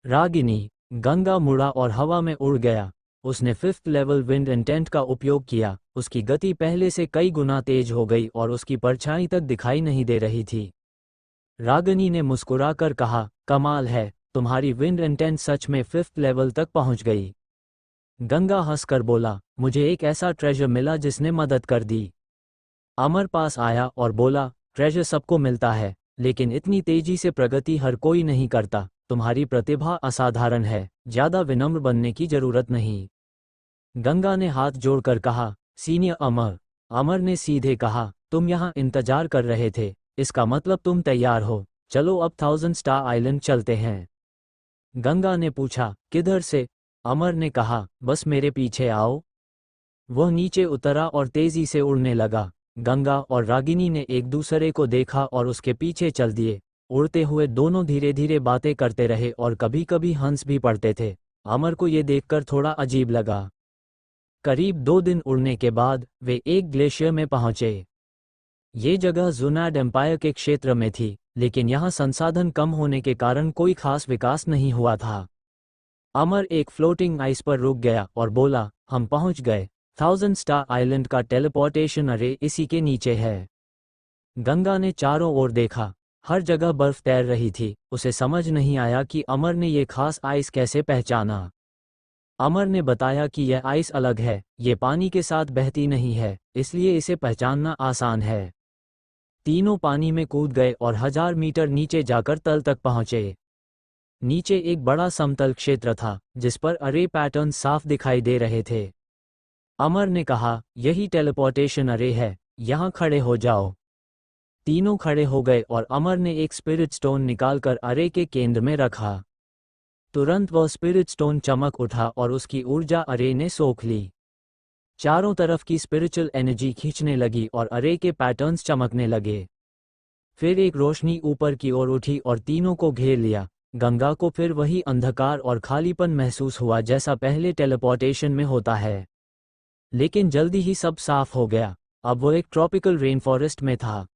रागिनी। गंगा मुड़ा और हवा में उड़ गया। उसने 5th लेवल विंड इंटेंट का उपयोग किया। उसकी गति पहले से कई गुना तेज हो गई और उसकी परछाई तक दिखाई नहीं दे रही थी। रागिनी ने मुस्कुराकर कहा, कमाल है, तुम्हारी विंड इंटेंट सच में 5th लेवल तक पहुंच गई। गंगा हंसकर बोला, मुझे एक ऐसा ट्रेजर मिला जिसने मदद कर दी। अमर पास आया और बोला, ट्रेजर सबको मिलता है, लेकिन इतनी तेजी से प्रगति हर कोई नहीं करता। तुम्हारी प्रतिभा असाधारण है, ज्यादा विनम्र बनने की जरूरत नहीं। गंगा ने हाथ जोड़कर कहा, सीनियर अमर। अमर ने सीधे कहा, तुम यहाँ इंतजार कर रहे थे, इसका मतलब तुम तैयार हो, चलो अब 1000 स्टार आइलैंड चलते हैं। गंगा ने पूछा, किधर से? अमर ने कहा, बस मेरे पीछे आओ। वह नीचे उतरा और तेजी से उड़ने लगा। गंगा और रागिनी ने एक दूसरे को देखा और उसके पीछे चल दिए। उड़ते हुए दोनों धीरे धीरे बातें करते रहे और कभी कभी हंस भी पड़ते थे। अमर को ये देखकर थोड़ा अजीब लगा। करीब 2 दिन उड़ने के बाद वे एक ग्लेशियर में पहुंचे। ये जगह ज़ुनाड एम्पायर के क्षेत्र में थी, लेकिन यहाँ संसाधन कम होने के कारण कोई खास विकास नहीं हुआ था। अमर एक फ्लोटिंग आइस पर रुक गया और बोला, हम पहुंच गए। 1000 स्टार आइलैंड का टेलीपोर्टेशन अरे इसी के नीचे है। गंगा ने चारों ओर देखा, हर जगह बर्फ तैर रही थी। उसे समझ नहीं आया कि अमर ने ये खास आइस कैसे पहचाना। अमर ने बताया कि यह आइस अलग है, ये पानी के साथ बहती नहीं है, इसलिए इसे पहचानना आसान है। तीनों पानी में कूद गए और 1000 मीटर नीचे जाकर तल तक पहुंचे। नीचे एक बड़ा समतल क्षेत्र था, जिस पर अरे पैटर्न साफ दिखाई दे रहे थे। अमर ने कहा, यही टेलीपोर्टेशन अरे है, यहाँ खड़े हो जाओ। तीनों खड़े हो गए और अमर ने एक स्पिरिट स्टोन निकालकर अरे के केंद्र में रखा। तुरंत वह स्पिरिट स्टोन चमक उठा और उसकी ऊर्जा अरे ने सोख ली। चारों तरफ की स्पिरिचुअल एनर्जी खींचने लगी और अरे के पैटर्न्स चमकने लगे। फिर एक रोशनी ऊपर की ओर उठी और तीनों को घेर लिया। गंगा को फिर वही अंधकार और खालीपन महसूस हुआ जैसा पहले टेलीपोर्टेशन में होता है। लेकिन जल्दी ही सब साफ हो गया। अब वो एक ट्रॉपिकल रेन फॉरेस्ट में था।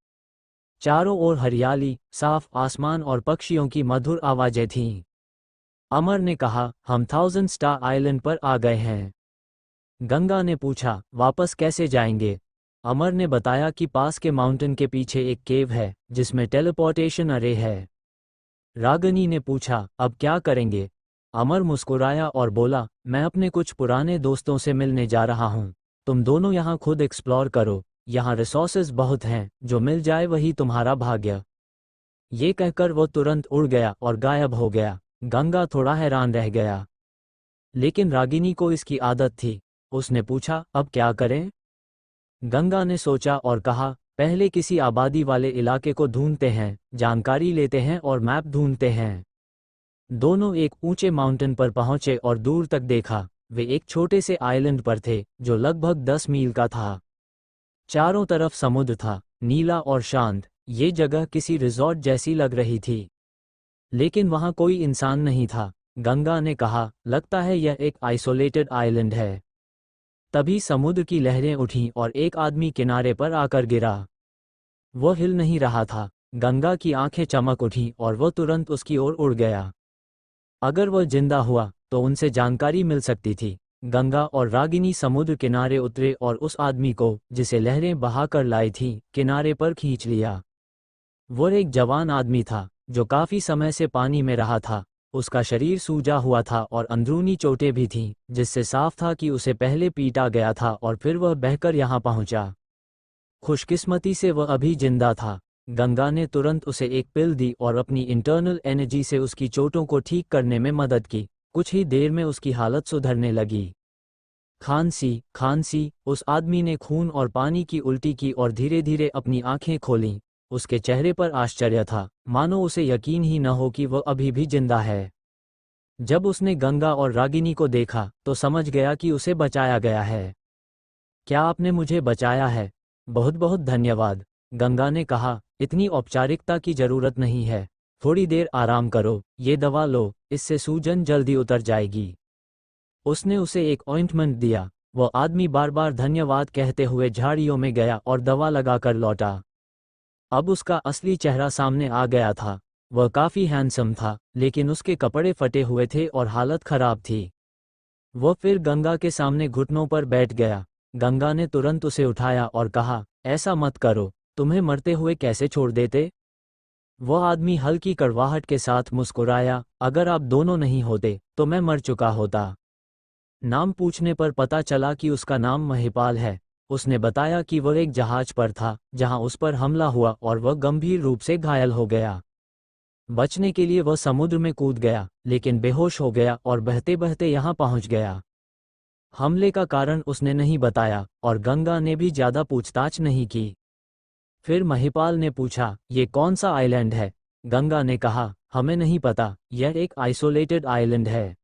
चारों ओर हरियाली, साफ आसमान और पक्षियों की मधुर आवाजें थीं। अमर ने कहा, हम 1000 स्टार आइलैंड पर आ गए हैं। गंगा ने पूछा, वापस कैसे जाएंगे? अमर ने बताया कि पास के माउंटेन के पीछे एक केव है, जिसमें टेलीपोर्टेशन अरे है। रागिनी ने पूछा, अब क्या करेंगे? अमर मुस्कुराया और बोला, मैं अपने कुछ पुराने दोस्तों से मिलने जा रहा हूँ। तुम दोनों यहाँ खुद एक्सप्लोर करो, यहाँ रिसोर्सेज बहुत हैं, जो मिल जाए वही तुम्हारा भाग्य। ये कहकर वो तुरंत उड़ गया और गायब हो गया। गंगा थोड़ा हैरान रह गया, लेकिन रागिनी को इसकी आदत थी। उसने पूछा, अब क्या करें? गंगा ने सोचा और कहा, पहले किसी आबादी वाले इलाके को ढूंढते हैं, जानकारी लेते हैं और मैप ढूंढते हैं। दोनों एक ऊंचे माउंटेन पर पहुंचे और दूर तक देखा। वे एक छोटे से आइलैंड पर थे, जो लगभग 10 मील का था। चारों तरफ समुद्र था, नीला और शांत। ये जगह किसी रिजॉर्ट जैसी लग रही थी, लेकिन वहां कोई इंसान नहीं था। गंगा ने कहा, लगता है यह एक आइसोलेटेड आइलैंड है। तभी समुद्र की लहरें उठीं और एक आदमी किनारे पर आकर गिरा। वह हिल नहीं रहा था। गंगा की आंखें चमक उठीं और वह तुरंत उसकी ओर उड़ गया। अगर वह जिंदा हुआ तो उनसे जानकारी मिल सकती थी। गंगा और रागिनी समुद्र किनारे उतरे और उस आदमी को, जिसे लहरें बहाकर लाई थीं, किनारे पर खींच लिया। वह एक जवान आदमी था, जो काफी समय से पानी में रहा था। उसका शरीर सूजा हुआ था और अंदरूनी चोटें भी थीं, जिससे साफ था कि उसे पहले पीटा गया था और फिर वह बहकर यहाँ पहुंचा। खुशकिस्मती से वह अभी जिंदा था। गंगा ने तुरंत उसे एक पिल दी और अपनी इंटरनल एनर्जी से उसकी चोटों को ठीक करने में मदद की। कुछ ही देर में उसकी हालत सुधरने लगी। खांसी, उस आदमी ने खून और पानी की उल्टी की और धीरे धीरे अपनी आंखें खोलीं। उसके चेहरे पर आश्चर्य था, मानो उसे यकीन ही न हो कि वह अभी भी जिंदा है। जब उसने गंगा और रागिनी को देखा तो समझ गया कि उसे बचाया गया है। क्या आपने मुझे बचाया है? बहुत बहुत धन्यवाद, गंगा ने कहा। इतनी औपचारिकता की जरूरत नहीं है। थोड़ी देर आराम करो, ये दवा लो, इससे सूजन जल्दी उतर जाएगी। उसने उसे एक ऑइंटमेंट दिया। वह आदमी बार बार धन्यवाद कहते हुए झाड़ियों में गया और दवा लगाकर लौटा। अब उसका असली चेहरा सामने आ गया था। वह काफी हैंडसम था, लेकिन उसके कपड़े फटे हुए थे और हालत खराब थी। वह फिर गंगा के सामने घुटनों पर बैठ गया। गंगा ने तुरंत उसे उठाया और कहा, ऐसा मत करो, तुम्हें मरते हुए कैसे छोड़ देते? वह आदमी हल्की कड़वाहट के साथ मुस्कुराया, अगर आप दोनों नहीं होते तो मैं मर चुका होता। नाम पूछने पर पता चला कि उसका नाम महिपाल है। उसने बताया कि वह एक जहाज पर था, जहां उस पर हमला हुआ और वह गंभीर रूप से घायल हो गया। बचने के लिए वह समुद्र में कूद गया, लेकिन बेहोश हो गया और बहते बहते यहां पहुंच गया। हमले का कारण उसने नहीं बताया और गंगा ने भी ज्यादा पूछताछ नहीं की। फिर महिपाल ने पूछा, ये कौन सा आइलैंड है? गंगा ने कहा, हमें नहीं पता, यह एक आइसोलेटेड आइलैंड है।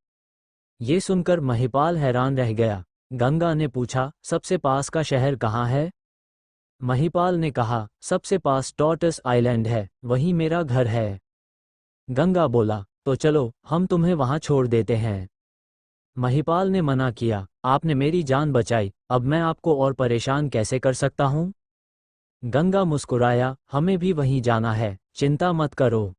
ये सुनकर महिपाल हैरान रह गया। गंगा ने पूछा, सबसे पास का शहर कहाँ है? महिपाल ने कहा, सबसे पास टॉर्टस आइलैंड है, वहीं मेरा घर है। गंगा बोला, तो चलो, हम तुम्हें वहां छोड़ देते हैं। महिपाल ने मना किया, आपने मेरी जान बचाई, अब मैं आपको और परेशान कैसे कर सकता हूँ? गंगा मुस्कुराया, हमें भी वहीं जाना है, चिंता मत करो।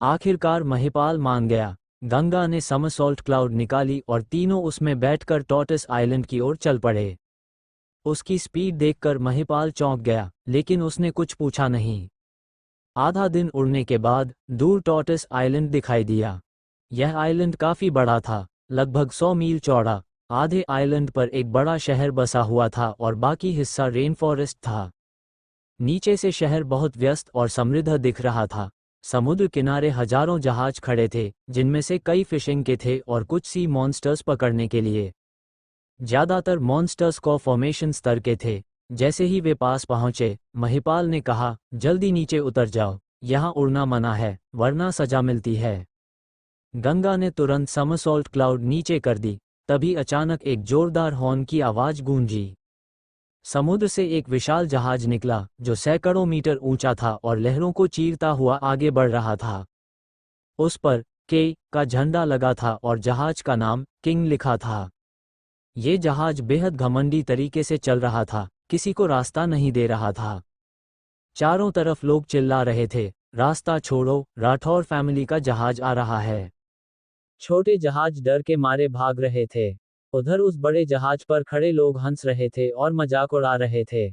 आखिरकार महिपाल मान गया। गंगा ने समरसॉल्ट क्लाउड निकाली और तीनों उसमें बैठकर टॉर्टस आइलैंड की ओर चल पड़े। उसकी स्पीड देखकर महिपाल चौंक गया, लेकिन उसने कुछ पूछा नहीं। आधा दिन उड़ने के बाद दूर टॉर्टस आइलैंड दिखाई दिया। यह आइलैंड काफी बड़ा था, लगभग 100 मील चौड़ा। आधे आइलैंड पर एक बड़ा शहर बसा हुआ था और बाकी हिस्सा रेन फॉरेस्ट था। नीचे से शहर बहुत व्यस्त और समृद्ध दिख रहा था। समुद्र किनारे हजारों जहाज खड़े थे, जिनमें से कई फिशिंग के थे और कुछ सी मॉन्स्टर्स पकड़ने के लिए। ज्यादातर मॉन्स्टर्स को फॉर्मेशन स्तर के थे। जैसे ही वे पास पहुंचे, महिपाल ने कहा, जल्दी नीचे उतर जाओ, यहाँ उड़ना मना है, वरना सजा मिलती है। गंगा ने तुरंत समरसॉल्ट क्लाउड नीचे कर दी। तभी अचानक एक जोरदार हॉर्न की आवाज गूंजी। समुद्र से एक विशाल जहाज निकला, जो सैकड़ों मीटर ऊंचा था और लहरों को चीरता हुआ आगे बढ़ रहा था। उस पर के का झंडा लगा था और जहाज का नाम किंग लिखा था। ये जहाज बेहद घमंडी तरीके से चल रहा था, किसी को रास्ता नहीं दे रहा था। चारों तरफ लोग चिल्ला रहे थे, रास्ता छोड़ो, राठौर फैमिली का जहाज आ रहा है। छोटे जहाज डर के मारे भाग रहे थे। उधर उस बड़े जहाज पर खड़े लोग हंस रहे थे और मजाक उड़ा रहे थे।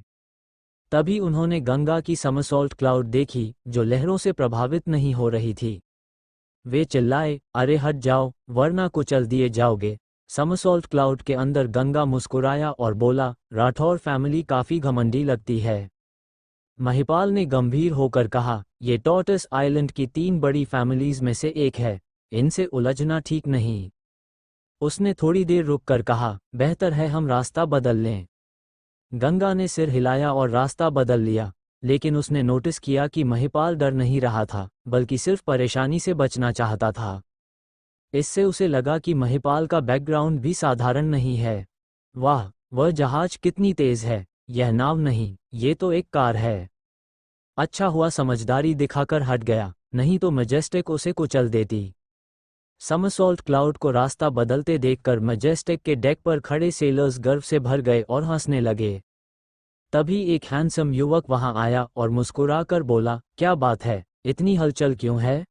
तभी उन्होंने गंगा की समरसॉल्ट क्लाउड देखी, जो लहरों से प्रभावित नहीं हो रही थी। वे चिल्लाए, अरे हट जाओ, वरना कुचल दिए जाओगे। समरसॉल्ट क्लाउड के अंदर गंगा मुस्कुराया और बोला, राठौर फैमिली काफी घमंडी लगती है। महिपाल ने गंभीर होकर कहा, ये टॉर्टस आइलैंड की 3 बड़ी फैमिलीज में से एक है, इनसे उलझना ठीक नहीं। उसने थोड़ी देर रुककर कहा, बेहतर है हम रास्ता बदल लें। गंगा ने सिर हिलाया और रास्ता बदल लिया, लेकिन उसने नोटिस किया कि महिपाल डर नहीं रहा था, बल्कि सिर्फ परेशानी से बचना चाहता था। इससे उसे लगा कि महिपाल का बैकग्राउंड भी साधारण नहीं है। वाह, वह जहाज कितनी तेज है, यह नाव नहीं, ये तो एक कार है। अच्छा हुआ समझदारी दिखाकर हट गया, नहीं तो मैजेस्टिक उसे कुचल देती। समरसॉल्ट क्लाउड को रास्ता बदलते देखकर मैजेस्टिक के डेक पर खड़े सेलर्स गर्व से भर गए और हंसने लगे। तभी एक हैंडसम युवक वहां आया और मुस्कुराकर बोला, क्या बात है, इतनी हलचल क्यों है?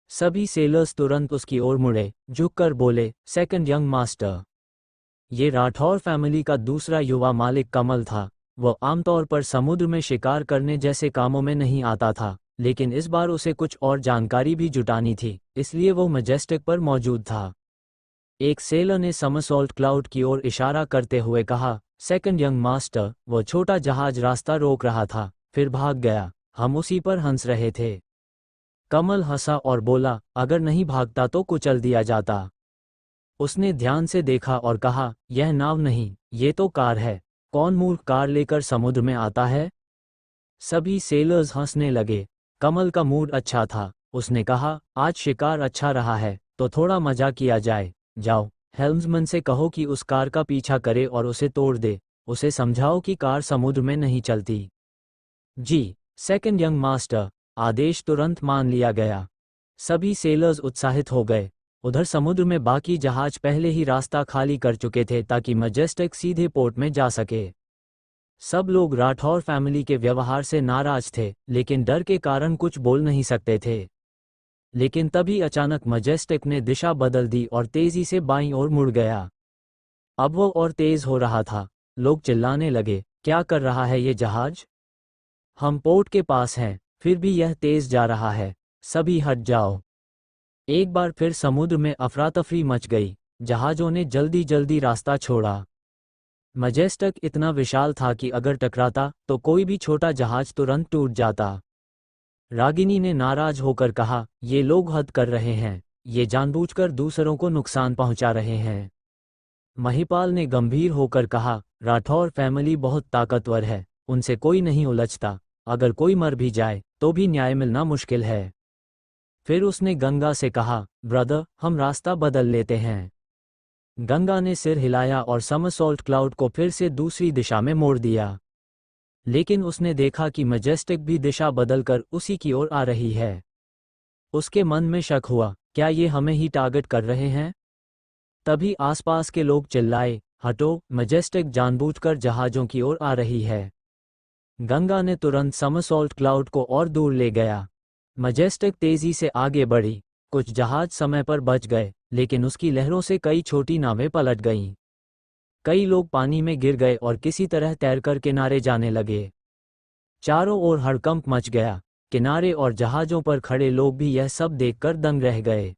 सभी सेलर्स तुरंत उसकी ओर मुड़े, झुककर बोले, सेकंड यंग मास्टर। ये राठौर फैमिली का दूसरा युवा मालिक कमल था। वह आमतौर पर समुद्र में शिकार करने जैसे कामों में नहीं आता था, लेकिन इस बार उसे कुछ और जानकारी भी जुटानी थी, इसलिए वो मैजेस्टिक पर मौजूद था। एक सेलर ने समरसॉल्ट क्लाउड की ओर इशारा करते हुए कहा, सेकंड यंग मास्टर। वो छोटा जहाज रास्ता रोक रहा था, फिर भाग गया, हम उसी पर हंस रहे थे। कमल हंसा और बोला, अगर नहीं भागता तो कुचल दिया जाता। उसने ध्यान से देखा और कहा, यह नाव नहीं, ये तो कार है। कौन मूर्ख कार लेकर समुद्र में आता है? सभी सेलर्स हंसने लगे। कमल का मूड अच्छा था, उसने कहा, आज शिकार अच्छा रहा है, तो थोड़ा मजा किया जाए। जाओ, हेल्म्समैन से कहो कि उस कार का पीछा करे और उसे तोड़ दे। उसे समझाओ कि कार समुद्र में नहीं चलती। जी, सेकंड यंग मास्टर। आदेश तुरंत मान लिया गया। सभी सेलर्स उत्साहित हो गए। उधर समुद्र में बाकी जहाज पहले ही रास्ता खाली कर चुके थे ताकि मैजेस्टिक सीधे पोर्ट में जा सके। सब लोग राठौर फैमिली के व्यवहार से नाराज थे, लेकिन डर के कारण कुछ बोल नहीं सकते थे। लेकिन तभी अचानक मैजेस्टिक ने दिशा बदल दी और तेजी से बाईं ओर मुड़ गया। अब वो और तेज हो रहा था। लोग चिल्लाने लगे, क्या कर रहा है ये जहाज? हम पोर्ट के पास हैं, फिर भी यह तेज जा रहा है, सभी हट जाओ। एक बार फिर समुद्र में अफरा-तफरी मच गई। जहाजों ने जल्दी जल्दी रास्ता छोड़ा। मैजेस्टिक इतना विशाल था कि अगर टकराता तो कोई भी छोटा जहाज तुरंत टूट जाता। रागिनी ने नाराज होकर कहा, ये लोग हद कर रहे हैं, ये जानबूझकर दूसरों को नुकसान पहुंचा रहे हैं। महिपाल ने गंभीर होकर कहा, राठौर फैमिली बहुत ताकतवर है, उनसे कोई नहीं उलझता, अगर कोई मर भी जाए तो भी न्याय मिलना मुश्किल है। फिर उसने गंगा से कहा, ब्रदर, हम रास्ता बदल लेते हैं। गंगा ने सिर हिलाया और समरसॉल्ट क्लाउड को फिर से दूसरी दिशा में मोड़ दिया। लेकिन उसने देखा कि मैजेस्टिक भी दिशा बदलकर उसी की ओर आ रही है। उसके मन में शक हुआ, क्या ये हमें ही टारगेट कर रहे हैं? तभी आसपास के लोग चिल्लाए, हटो, मैजेस्टिक जानबूझकर जहाज़ों की ओर आ रही है। गंगा ने तुरंत समरसॉल्ट क्लाउड को और दूर ले गया। मैजेस्टिक तेजी से आगे बढ़ी। कुछ जहाज समय पर बच गए, लेकिन उसकी लहरों से कई छोटी नावें पलट गईं। कई लोग पानी में गिर गए और किसी तरह तैरकर किनारे जाने लगे। चारों ओर हड़कंप मच गया। किनारे और जहाज़ों पर खड़े लोग भी यह सब देखकर दंग रह गए।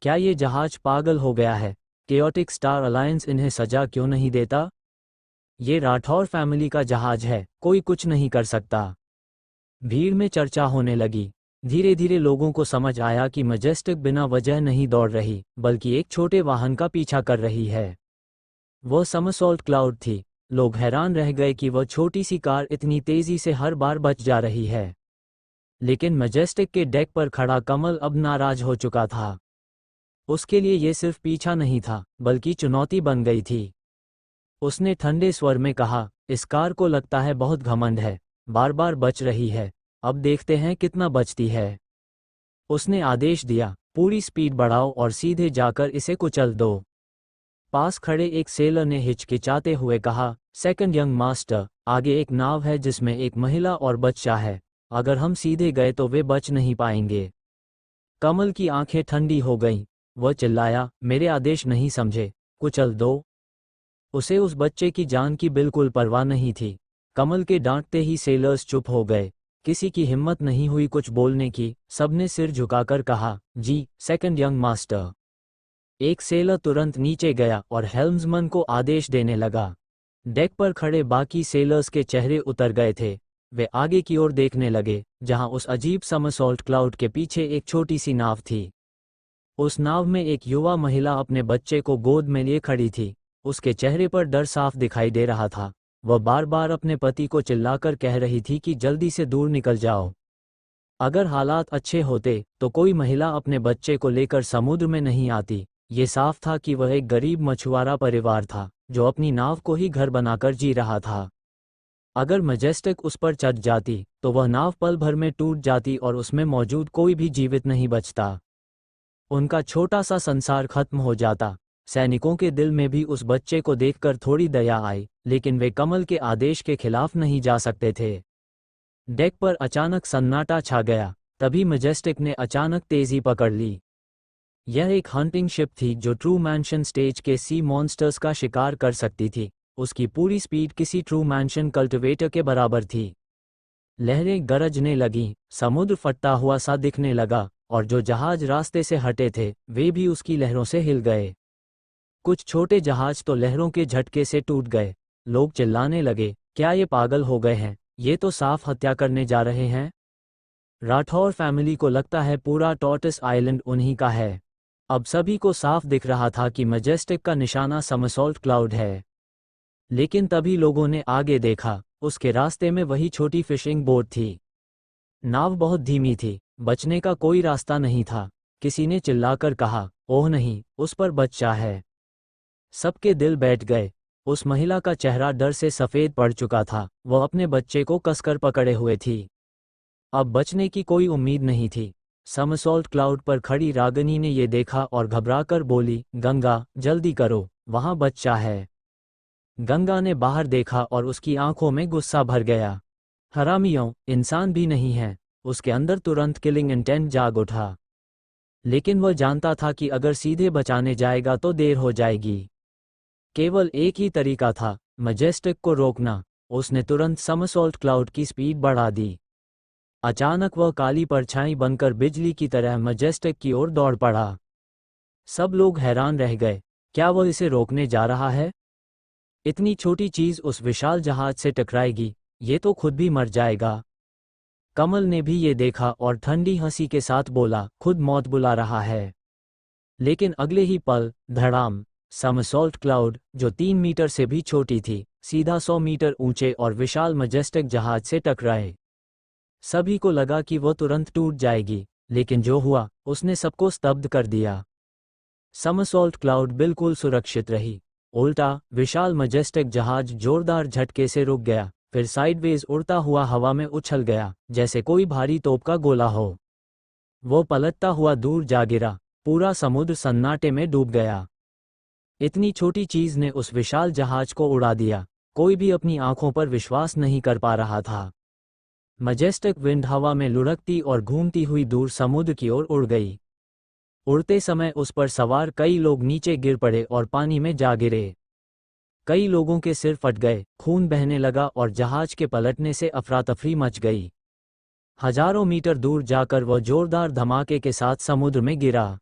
क्या ये जहाज पागल हो गया है? केओटिक स्टार अलायंस इन्हें सजा क्यों नहीं देता? ये राठौर फैमिली का जहाज है, कोई कुछ नहीं कर सकता। भीड़ में चर्चा होने लगी। धीरे धीरे लोगों को समझ आया कि मैजेस्टिक बिना वजह नहीं दौड़ रही, बल्कि एक छोटे वाहन का पीछा कर रही है। वह समरसॉल्ट क्लाउड थी। लोग हैरान रह गए कि वह छोटी सी कार इतनी तेजी से हर बार बच जा रही है। लेकिन मैजेस्टिक के डेक पर खड़ा कमल अब नाराज हो चुका था। उसके लिए ये सिर्फ पीछा नहीं था, बल्कि चुनौती बन गई थी। उसने ठंडे स्वर में कहा, इस कार को लगता है बहुत घमंड है, बार बार बच रही है, अब देखते हैं कितना बचती है। उसने आदेश दिया, पूरी स्पीड बढ़ाओ और सीधे जाकर इसे कुचल दो। पास खड़े एक सेलर ने हिचकिचाते हुए कहा, सेकंड यंग मास्टर, आगे एक नाव है जिसमें एक महिला और बच्चा है, अगर हम सीधे गए तो वे बच नहीं पाएंगे। कमल की आंखें ठंडी हो गईं। वह चिल्लाया, मेरे आदेश नहीं समझे, कुचल दो। उसे उस बच्चे की जान की बिल्कुल परवाह नहीं थी। कमल के डांटते ही सेलर्स चुप हो गए। किसी की हिम्मत नहीं हुई कुछ बोलने की। सबने सिर झुकाकर कहा, जी सेकंड यंग मास्टर। एक सेलर तुरंत नीचे गया और हेल्म्समैन को आदेश देने लगा। डेक पर खड़े बाकी सेलर्स के चेहरे उतर गए थे। वे आगे की ओर देखने लगे, जहां उस अजीब समरसॉल्ट क्लाउड के पीछे एक छोटी सी नाव थी। उस नाव में एक युवा महिला अपने बच्चे को गोद में लिए खड़ी थी। उसके चेहरे पर डर साफ दिखाई दे रहा था। वह बार बार अपने पति को चिल्लाकर कह रही थी कि जल्दी से दूर निकल जाओ। अगर हालात अच्छे होते तो कोई महिला अपने बच्चे को लेकर समुद्र में नहीं आती। ये साफ था कि वह एक गरीब मछुआरा परिवार था, जो अपनी नाव को ही घर बनाकर जी रहा था। अगर मैजेस्टिक उस पर चढ़ जाती तो वह नाव पल भर में टूट जाती और उसमें मौजूद कोई भी जीवित नहीं बचता। उनका छोटा सा संसार खत्म हो जाता। सैनिकों के दिल में भी उस बच्चे को देखकर थोड़ी दया आई, लेकिन वे कमल के आदेश के खिलाफ नहीं जा सकते थे। डेक पर अचानक सन्नाटा छा गया। तभी मैजेस्टिक ने अचानक तेजी पकड़ ली। यह एक हंटिंग शिप थी जो ट्रू मैंशन स्टेज के सी मॉन्स्टर्स का शिकार कर सकती थी। उसकी पूरी स्पीड किसी ट्रू मैंशन कल्टिवेटर के बराबर थी। लहरें गरजने लगीं, समुद्र फटता हुआ सा दिखने लगा, और जो जहाज रास्ते से हटे थे वे भी उसकी लहरों से हिल गए। कुछ छोटे जहाज तो लहरों के झटके से टूट गए। लोग चिल्लाने लगे, क्या ये पागल हो गए हैं? ये तो साफ हत्या करने जा रहे हैं। राठौर फैमिली को लगता है पूरा टॉर्टस आइलैंड उन्हीं का है। अब सभी को साफ दिख रहा था कि मैजेस्टिक का निशाना समरसॉल्ट क्लाउड है। लेकिन तभी लोगों ने आगे देखा। उसके रास्ते में वही छोटी फिशिंग बोट थी। नाव बहुत धीमी थी, बचने का कोई रास्ता नहीं था। किसी ने चिल्लाकर कहा, ओह नहीं, उस पर बच्चा है। सबके दिल बैठ गए। उस महिला का चेहरा डर से सफ़ेद पड़ चुका था। वह अपने बच्चे को कसकर पकड़े हुए थी। अब बचने की कोई उम्मीद नहीं थी। समरसॉल्ट क्लाउड पर खड़ी रागिनी ने ये देखा और घबराकर बोली, गंगा, जल्दी करो, वहाँ बच्चा है। गंगा ने बाहर देखा और उसकी आंखों में गुस्सा भर गया। हरामियों, इंसान भी नहीं है। उसके अंदर तुरंत किलिंग इंटेंट जाग उठा। लेकिन वह जानता था कि अगर सीधे बचाने जाएगा तो देर हो जाएगी। केवल एक ही तरीका था, मैजेस्टिक को रोकना। उसने तुरंत समरसॉल्ट क्लाउड की स्पीड बढ़ा दी। अचानक वह काली परछाई बनकर बिजली की तरह मैजेस्टिक की ओर दौड़ पड़ा। सब लोग हैरान रह गए। क्या वह इसे रोकने जा रहा है? इतनी छोटी चीज उस विशाल जहाज से टकराएगी, ये तो खुद भी मर जाएगा। कमल ने भी ये देखा और ठंडी हंसी के साथ बोला, खुद मौत बुला रहा है। लेकिन अगले ही पल, धड़ाम, समरसॉल्ट क्लाउड, जो 3 मीटर से भी छोटी थी, सीधा 100 मीटर ऊंचे और विशाल मैजेस्टिक जहाज से टकराए। सभी को लगा कि वो तुरंत टूट जाएगी, लेकिन जो हुआ उसने सबको स्तब्ध कर दिया। समरसॉल्ट क्लाउड बिल्कुल सुरक्षित रही। उल्टा विशाल मजेस्टिक जहाज जोरदार झटके से रुक गया, फिर साइडवेज उड़ता हुआ हवा में उछल गया जैसे कोई भारी तोप का गोला हो। वो पलटता हुआ दूर जा गिरा, पूरा समुद्र सन्नाटे में डूब गया। इतनी छोटी चीज ने उस विशाल जहाज को उड़ा दिया। कोई भी अपनी आंखों पर विश्वास नहीं कर पा रहा था। मजेस्टिक विंड हवा में लुढ़कती और घूमती हुई दूर समुद्र की ओर उड़ गई। उड़ते समय उस पर सवार कई लोग नीचे गिर पड़े और पानी में जा गिरे। कई लोगों के सिर फट गए, खून बहने लगा और जहाज के पलटने से अफरा-तफरी मच गई। हजारों मीटर दूर जाकर वह जोरदार धमाके के साथ समुद्र में गिरा।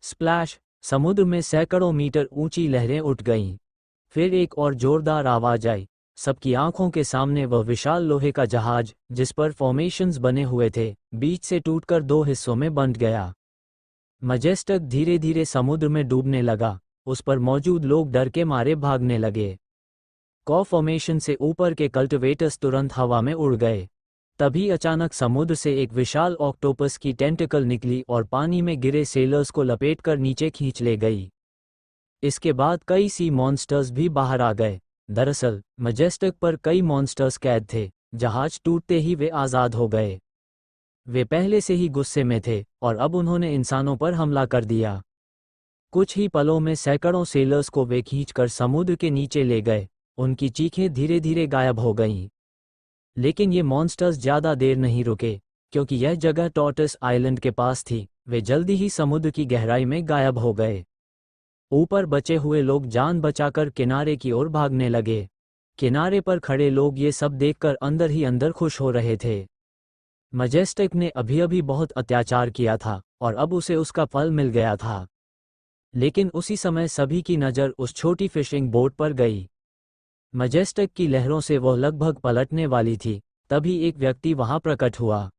स्प्लैश! समुद्र में सैकड़ों मीटर ऊंची लहरें उठ गईं। फिर एक और जोरदार आवाज आई। सबकी आंखों के सामने वह विशाल लोहे का जहाज, जिस पर फॉर्मेशंस बने हुए थे, बीच से टूटकर दो हिस्सों में बंट गया। मजेस्टिक धीरे धीरे समुद्र में डूबने लगा। उस पर मौजूद लोग डर के मारे भागने लगे। कॉ फॉर्मेशन से ऊपर के कल्टिवेटर्स तुरंत हवा में उड़ गए। तभी अचानक समुद्र से एक विशाल ऑक्टोपस की टेंटिकल निकली और पानी में गिरे सेलर्स को लपेटकर नीचे खींच ले गई। इसके बाद कई सी मॉन्स्टर्स भी बाहर आ गए। दरअसल मजेस्टिक पर कई मॉन्स्टर्स कैद थे। जहाज टूटते ही वे आज़ाद हो गए। वे पहले से ही गुस्से में थे और अब उन्होंने इंसानों पर हमला कर दिया। कुछ ही पलों में सैकड़ों सेलर्स को वे खींचकर समुद्र के नीचे ले गए। उनकी चीखें धीरे धीरे गायब हो गईं। लेकिन ये मॉन्स्टर्स ज़्यादा देर नहीं रुके, क्योंकि यह जगह टॉर्टस आइलैंड के पास थी। वे जल्दी ही समुद्र की गहराई में गायब हो गए। ऊपर बचे हुए लोग जान बचाकर किनारे की ओर भागने लगे। किनारे पर खड़े लोग ये सब देखकर अंदर ही अंदर खुश हो रहे थे। मजेस्टिक ने अभी अभी बहुत अत्याचार किया था और अब उसे उसका फल मिल गया था। लेकिन उसी समय सभी की नज़र उस छोटी फिशिंग बोट पर गई। मजेस्टिक की लहरों से वह लगभग पलटने वाली थी, तभी एक व्यक्ति वहां प्रकट हुआ।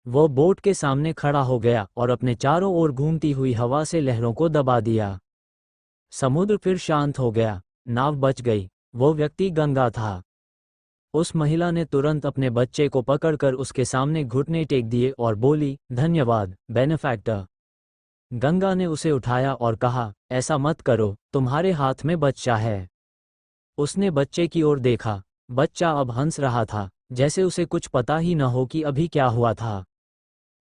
वो बोट के सामने खड़ा हो गया और अपने चारों ओर घूमती हुई हवा से लहरों को दबा दिया। समुद्र फिर शांत हो गया। नाव बच गई। वो व्यक्ति गंगा था। उस महिला ने तुरंत अपने बच्चे को पकड़कर उसके सामने घुटने टेक दिए और बोली, धन्यवाद बेनेफैक्टर। गंगा ने उसे उठाया और कहा, ऐसा मत करो, तुम्हारे हाथ में बच्चा है। उसने बच्चे की ओर देखा। बच्चा अब हंस रहा था, जैसे उसे कुछ पता ही न हो कि अभी क्या हुआ था।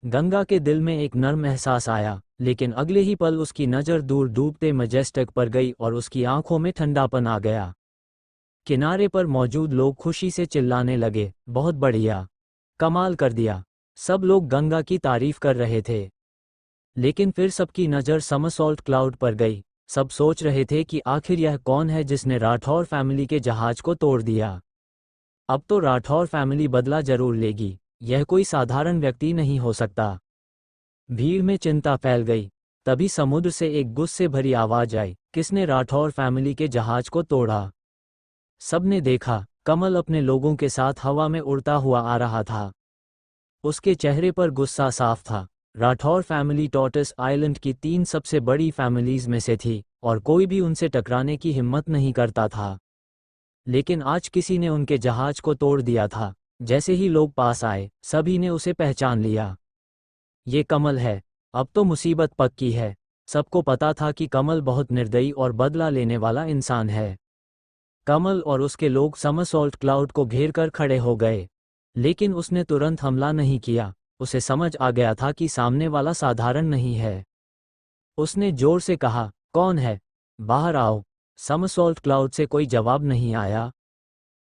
गंगा के दिल में एक नर्म एहसास आया, लेकिन अगले ही पल उसकी नज़र दूर डूबते मजेस्टिक पर गई और उसकी आंखों में ठंडापन आ गया। किनारे पर मौजूद लोग खुशी से चिल्लाने लगे, बहुत बढ़िया, कमाल कर दिया। सब लोग गंगा की तारीफ कर रहे थे। लेकिन फिर सबकी नज़र समरसॉल्ट क्लाउड पर गई। सब सोच रहे थे कि आखिर यह कौन है जिसने राठौर फैमिली के जहाज को तोड़ दिया। अब तो राठौर फैमिली बदला जरूर लेगी। यह कोई साधारण व्यक्ति नहीं हो सकता। भीड़ में चिंता फैल गई। तभी समुद्र से एक गुस्से भरी आवाज आई, किसने राठौर फैमिली के जहाज को तोड़ा? सबने देखा, कमल अपने लोगों के साथ हवा में उड़ता हुआ आ रहा था। उसके चेहरे पर गुस्सा साफ था। राठौर फैमिली टॉर्टस आइलैंड की 3 सबसे बड़ी फैमिलीज में से थी और कोई भी उनसे टकराने की हिम्मत नहीं करता था। लेकिन आज किसी ने उनके जहाज को तोड़ दिया था। जैसे ही लोग पास आए, सभी ने उसे पहचान लिया। ये कमल है। अब तो मुसीबत पक्की है। सबको पता था कि कमल बहुत निर्दयी और बदला लेने वाला इंसान है। कमल और उसके लोग समरसॉल्ट क्लाउड को घेरकर खड़े हो गए। लेकिन उसने तुरंत हमला नहीं किया। उसे समझ आ गया था कि सामने वाला साधारण नहीं है। उसने जोर से कहा, कौन है? बाहर आओ। समरसॉल्ट क्लाउड से कोई जवाब नहीं आया।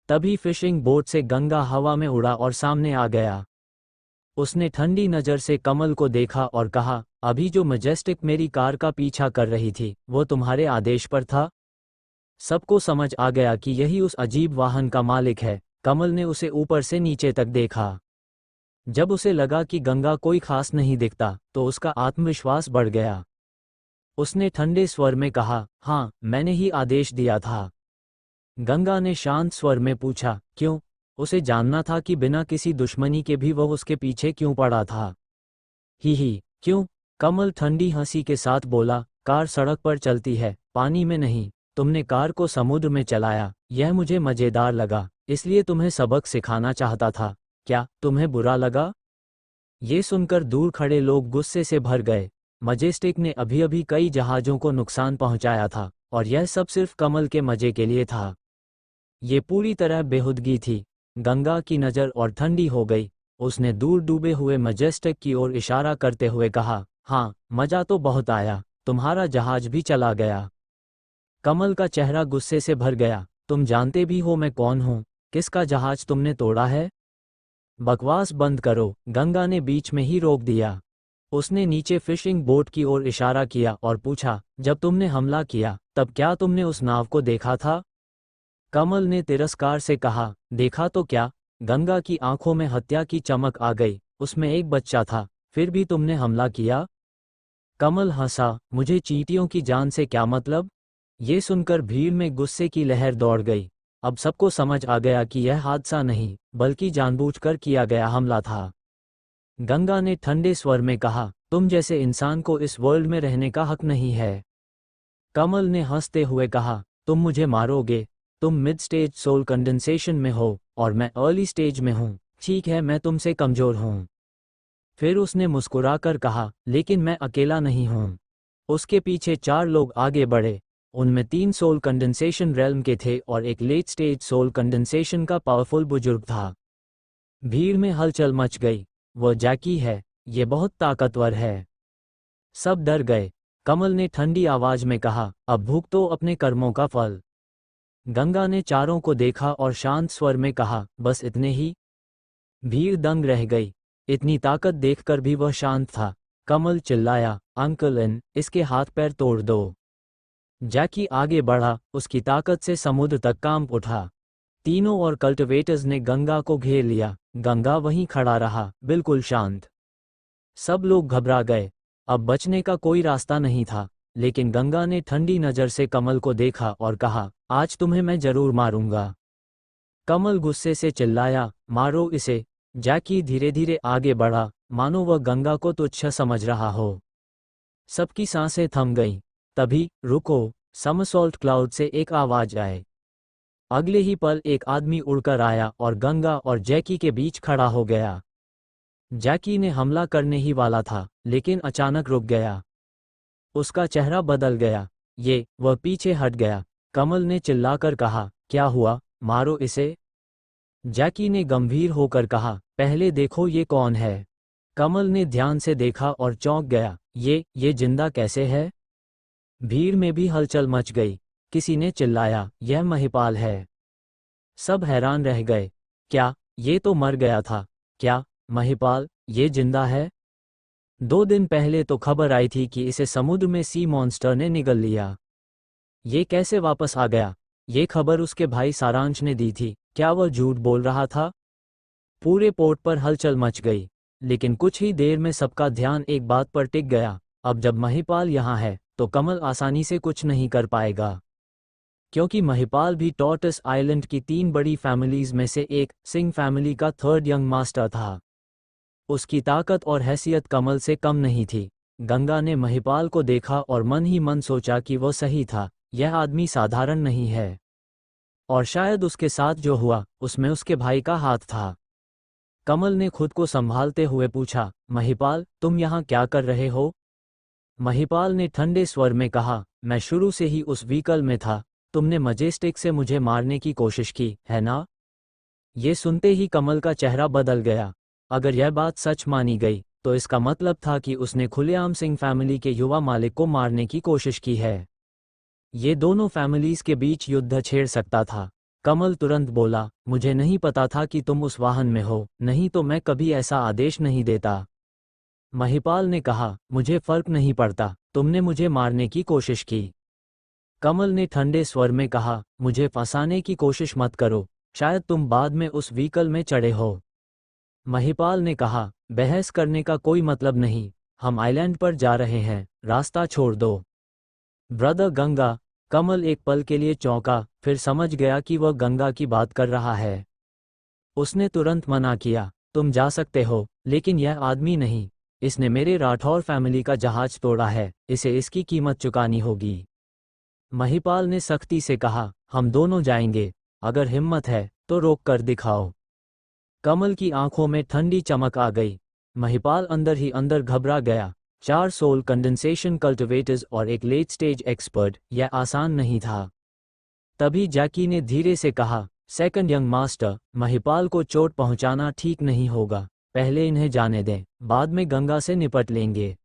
तभी फिशिंग बोट से गंगा हवा में उड़ा और सामने आ गया। उसने ठंडी नज़र से कमल को देखा और कहा, अभी जो मजेस्टिक मेरी कार का पीछा कर रही थी, वो तुम्हारे आदेश पर था? सबको समझ आ गया कि यही उस अजीब वाहन का मालिक है। कमल ने उसे ऊपर से नीचे तक देखा। जब उसे लगा कि गंगा कोई खास नहीं दिखता, तो उसका आत्मविश्वास बढ़ गया। उसने ठंडे स्वर में कहा, हाँ, मैंने ही आदेश दिया था। गंगा ने शांत स्वर में पूछा, क्यों? उसे जानना था कि बिना किसी दुश्मनी के भी वह उसके पीछे क्यों पड़ा था। ही, क्यों? कमल ठंडी हंसी के साथ बोला, कार सड़क पर चलती है, पानी में नहीं। तुमने कार को समुद्र में चलाया। यह मुझे मजेदार लगा, इसलिए तुम्हें सबक सिखाना चाहता था। क्या तुम्हें बुरा लगा? ये सुनकर दूर खड़े लोग गुस्से से भर गए। मजेस्टिक ने अभी अभी कई जहाज़ों को नुकसान पहुंचाया था और यह सब सिर्फ कमल के मजे के लिए था। ये पूरी तरह बेहुदगी थी। गंगा की नज़र और ठंडी हो गई। उसने दूर डूबे हुए मजेस्टिक की ओर इशारा करते हुए कहा, हाँ, मज़ा तो बहुत आया, तुम्हारा जहाज भी चला गया। कमल का चेहरा गुस्से से भर गया। तुम जानते भी हो मैं कौन हूँ? किसका जहाज तुमने तोड़ा है? बकवास बंद करो, गंगा ने बीच में ही रोक दिया। उसने नीचे फिशिंग बोट की ओर इशारा किया और पूछा, जब तुमने हमला किया तब क्या तुमने उस नाव को देखा था? कमल ने तिरस्कार से कहा, देखा तो क्या? गंगा की आंखों में हत्या की चमक आ गई। उसमें एक बच्चा था, फिर भी तुमने हमला किया? कमल हंसा, मुझे चींटियों की जान से क्या मतलब? ये सुनकर भीड़ में गुस्से की लहर दौड़ गई। अब सबको समझ आ गया कि यह हादसा नहीं, बल्कि जानबूझकर किया गया हमला था। गंगा ने ठंडे स्वर में कहा, तुम जैसे इंसान को इस वर्ल्ड में रहने का हक नहीं है। कमल ने हंसते हुए कहा, तुम मुझे मारोगे? तुम मिड स्टेज सोल कंडेंसेशन में हो और मैं अर्ली स्टेज में हूँ। ठीक है, मैं तुमसे कमजोर हूँ। फिर उसने मुस्कुराकर कहा, लेकिन मैं अकेला नहीं हूँ। उसके पीछे 4 लोग आगे बढ़े। उनमें 3 सोल कंडेंसेशन रेल्म के थे और एक लेट स्टेज सोल कंडेंसेशन का पावरफुल बुजुर्ग था। भीड़ में हलचल मच गई। वह जैकी है, ये बहुत ताकतवर है। सब डर गए। कमल ने ठंडी आवाज में कहा, अब भुगतो अपने कर्मों का फल। गंगा ने चारों को देखा और शांत स्वर में कहा, बस इतने ही? भीड़ दंग रह गई। इतनी ताकत देखकर भी वह शांत था। कमल चिल्लाया, अंकल इन, इसके हाथ पैर तोड़ दो। जैकी आगे बढ़ा, उसकी ताकत से समुद्र तक कांप उठा। तीनों और कल्टिवेटर्स ने गंगा को घेर लिया। गंगा वहीं खड़ा रहा, बिल्कुल शांत। सब लोग घबरा गए। अब बचने का कोई रास्ता नहीं था, लेकिन गंगा ने ठंडी नज़र से कमल को देखा और कहा, आज तुम्हें मैं जरूर मारूंगा। कमल गुस्से से चिल्लाया, मारो इसे। जैकी धीरे धीरे आगे बढ़ा, मानो वह गंगा को तुच्छ समझ रहा हो। सबकी सांसें थम गईं। तभी, रुको, समरसॉल्ट क्लाउड से एक आवाज आए। अगले ही पल एक आदमी उड़कर आया और गंगा और जैकी के बीच खड़ा हो गया। जैकी ने हमला करने ही वाला था, लेकिन अचानक रुक गया। उसका चेहरा बदल गया। वह पीछे हट गया। कमल ने चिल्लाकर कहा, क्या हुआ? मारो इसे। जैकी ने गंभीर होकर कहा, पहले देखो ये कौन है। कमल ने ध्यान से देखा और चौंक गया। ये जिंदा कैसे है? भीड़ में भी हलचल मच गई। किसी ने चिल्लाया, यह महिपाल है। सब हैरान रह गए। क्या? ये तो मर गया था। क्या, महिपाल, ये जिंदा है? 2 दिन पहले तो खबर आई थी कि इसे समुद्र में सी मॉन्स्टर ने निगल लिया। ये कैसे वापस आ गया? ये खबर उसके भाई सारांश ने दी थी। क्या वह झूठ बोल रहा था? पूरे पोर्ट पर हलचल मच गई। लेकिन कुछ ही देर में सबका ध्यान एक बात पर टिक गया। अब जब महिपाल यहाँ है, तो कमल आसानी से कुछ नहीं कर पाएगा। क्योंकि महिपाल भी टॉर्टस आइलैंड की 3 बड़ी फैमिलीज में से एक, सिंह फैमिली का 3rd यंग मास्टर था। उसकी ताकत और हैसियत कमल से कम नहीं थी। गंगा ने महिपाल को देखा और मन ही मन सोचा कि वह सही था, यह आदमी साधारण नहीं है। और शायद उसके साथ जो हुआ, उसमें उसके भाई का हाथ था। कमल ने खुद को संभालते हुए पूछा, महिपाल, तुम यहाँ क्या कर रहे हो? महिपाल ने ठंडे स्वर में कहा, मैं शुरू से ही उस व्हीकल में था। तुमने मजेस्टिक से मुझे मारने की कोशिश की, है ना? ये सुनते ही कमल का चेहरा बदल गया। अगर यह बात सच मानी गई, तो इसका मतलब था कि उसने खुलेआम सिंह फैमिली के युवा मालिक को मारने की कोशिश की है। ये दोनों फैमिलीज के बीच युद्ध छेड़ सकता था। कमल तुरंत बोला, मुझे नहीं पता था कि तुम उस वाहन में हो, नहीं तो मैं कभी ऐसा आदेश नहीं देता। महिपाल ने कहा, मुझे फर्क नहीं पड़ता, तुमने मुझे मारने की कोशिश की। कमल ने ठंडे स्वर में कहा, मुझे फंसाने की कोशिश मत करो, शायद तुम बाद में उस व्हीकल में चढ़े हो। महिपाल ने कहा, बहस करने का कोई मतलब नहीं, हम आइलैंड पर जा रहे हैं, रास्ता छोड़ दो। ब्रदर गंगा। कमल एक पल के लिए चौंका, फिर समझ गया कि वह गंगा की बात कर रहा है। उसने तुरंत मना किया, तुम जा सकते हो, लेकिन यह आदमी नहीं। इसने मेरे राठौर फैमिली का जहाज तोड़ा है, इसे इसकी कीमत चुकानी होगी। महिपाल ने सख्ती से कहा, हम दोनों जाएंगे, अगर हिम्मत है तो रोक कर दिखाओ। कमल की आंखों में ठंडी चमक आ गई। महिपाल अंदर ही अंदर घबरा गया। 4 सोल कंडेंसेशन कल्टिवेटर्स और एक लेट स्टेज एक्सपर्ट, यह आसान नहीं था। तभी जैकी ने धीरे से कहा, सेकंड यंग मास्टर, महिपाल को चोट पहुंचाना ठीक नहीं होगा। पहले इन्हें जाने दें, बाद में गंगा से निपट लेंगे।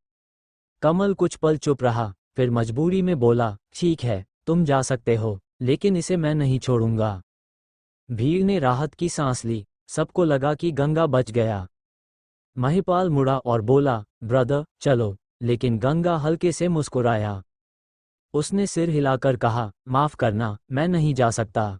कमल कुछ पल चुप रहा, फिर मजबूरी में बोला, ठीक है, तुम जा सकते हो, लेकिन इसे मैं नहीं छोड़ूंगा। भीड़ ने राहत की सांस ली। सबको लगा कि गंगा बच गया। महिपाल मुड़ा और बोला, ब्रदर, चलो। लेकिन गंगा हल्के से मुस्कुराया। उसने सिर हिलाकर कहा, माफ करना, मैं नहीं जा सकता।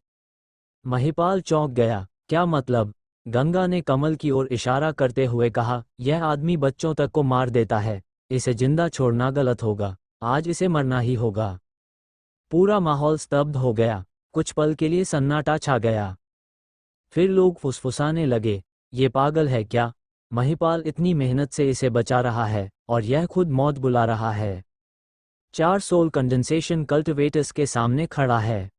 महिपाल चौंक गया। क्या मतलब? गंगा ने कमल की ओर इशारा करते हुए कहा, यह आदमी बच्चों तक को मार देता है। इसे जिंदा छोड़ना गलत होगा। आज इसे मरना ही होगा। पूरा माहौल स्तब्ध हो गया। कुछ पल के लिए सन्नाटा छा गया। फिर लोग फुसफुसाने लगे, ये पागल है क्या? महिपाल इतनी मेहनत से इसे बचा रहा है, और यह खुद मौत बुला रहा है। 4 सोल कंडेंसेशन कल्टिवेटर्स के सामने खड़ा है।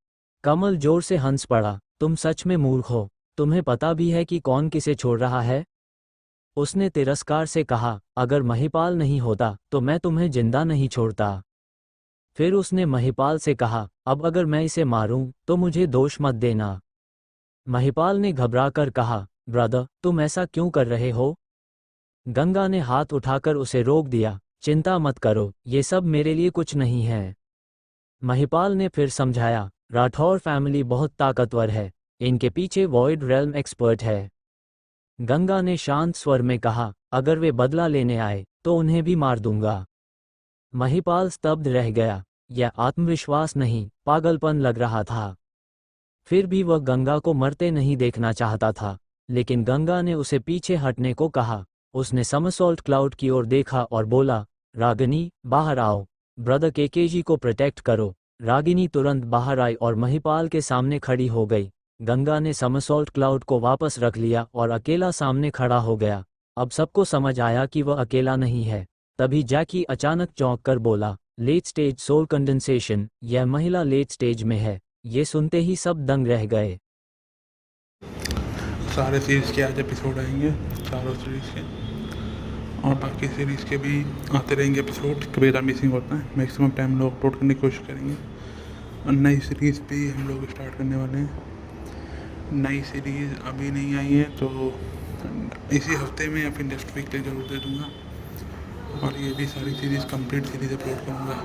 कमल जोर से हंस पड़ा, तुम सच में मूर्ख हो। तुम्हें पता भी है कि कौन किसे छोड़ रहा है? उसने तिरस्कार से कहा, अगर महिपाल नहीं होता तो मैं तुम्हें जिंदा नहीं छोड़ता। फिर उसने महिपाल से कहा, अब अगर मैं इसे मारूं तो मुझे दोष मत देना। महिपाल ने घबराकर कहा, ब्रदर, तुम ऐसा क्यों कर रहे हो? गंगा ने हाथ उठाकर उसे रोक दिया, चिंता मत करो, ये सब मेरे लिए कुछ नहीं है। महिपाल ने फिर समझाया, राठौर फैमिली बहुत ताकतवर है, इनके पीछे वॉइड रेल्म एक्सपर्ट है। गंगा ने शांत स्वर में कहा, अगर वे बदला लेने आए तो उन्हें भी मार दूंगा। महिपाल स्तब्ध रह गया। यह आत्मविश्वास नहीं, पागलपन लग रहा था। फिर भी वह गंगा को मरते नहीं देखना चाहता था, लेकिन गंगा ने उसे पीछे हटने को कहा। उसने समरसॉल्ट क्लाउड की ओर देखा और बोला, रागिनी, बाहर आओ। ब्रदर केकेजी को प्रोटेक्ट करो। रागिनी तुरंत बाहर आई और महिपाल के सामने खड़ी हो गई। गंगा ने समरसॉल्ट क्लाउड को वापस रख लिया और अकेला सामने खड़ा हो गया। अब सबको समझ आया कि वह अकेला नहीं है। तभी जैकी अचानक चौंक कर बोला, लेट स्टेज सोल कंडेंसेशन, यह महिला लेट स्टेज में है। ये सुनते ही सब दंग रह गए। सारे सीरीज़ के आज एपिसोड आएंगे, चारों सीरीज़ के, और बाकी सीरीज़ के भी आते रहेंगे एपिसोड। कभी कभार मिसिंग होता है, मैक्सिमम टाइम लोग अपलोड करने की कोशिश करेंगे। और नई सीरीज़ भी हम लोग स्टार्ट करने वाले हैं। नई सीरीज़ अभी नहीं आई है तो इसी हफ्ते में या फिर नेक्स्ट वीक तक जरूर दे दूँगा। और ये भी सारी सीरीज़ कंप्लीट सीरीज़ अपलोड करूँगा।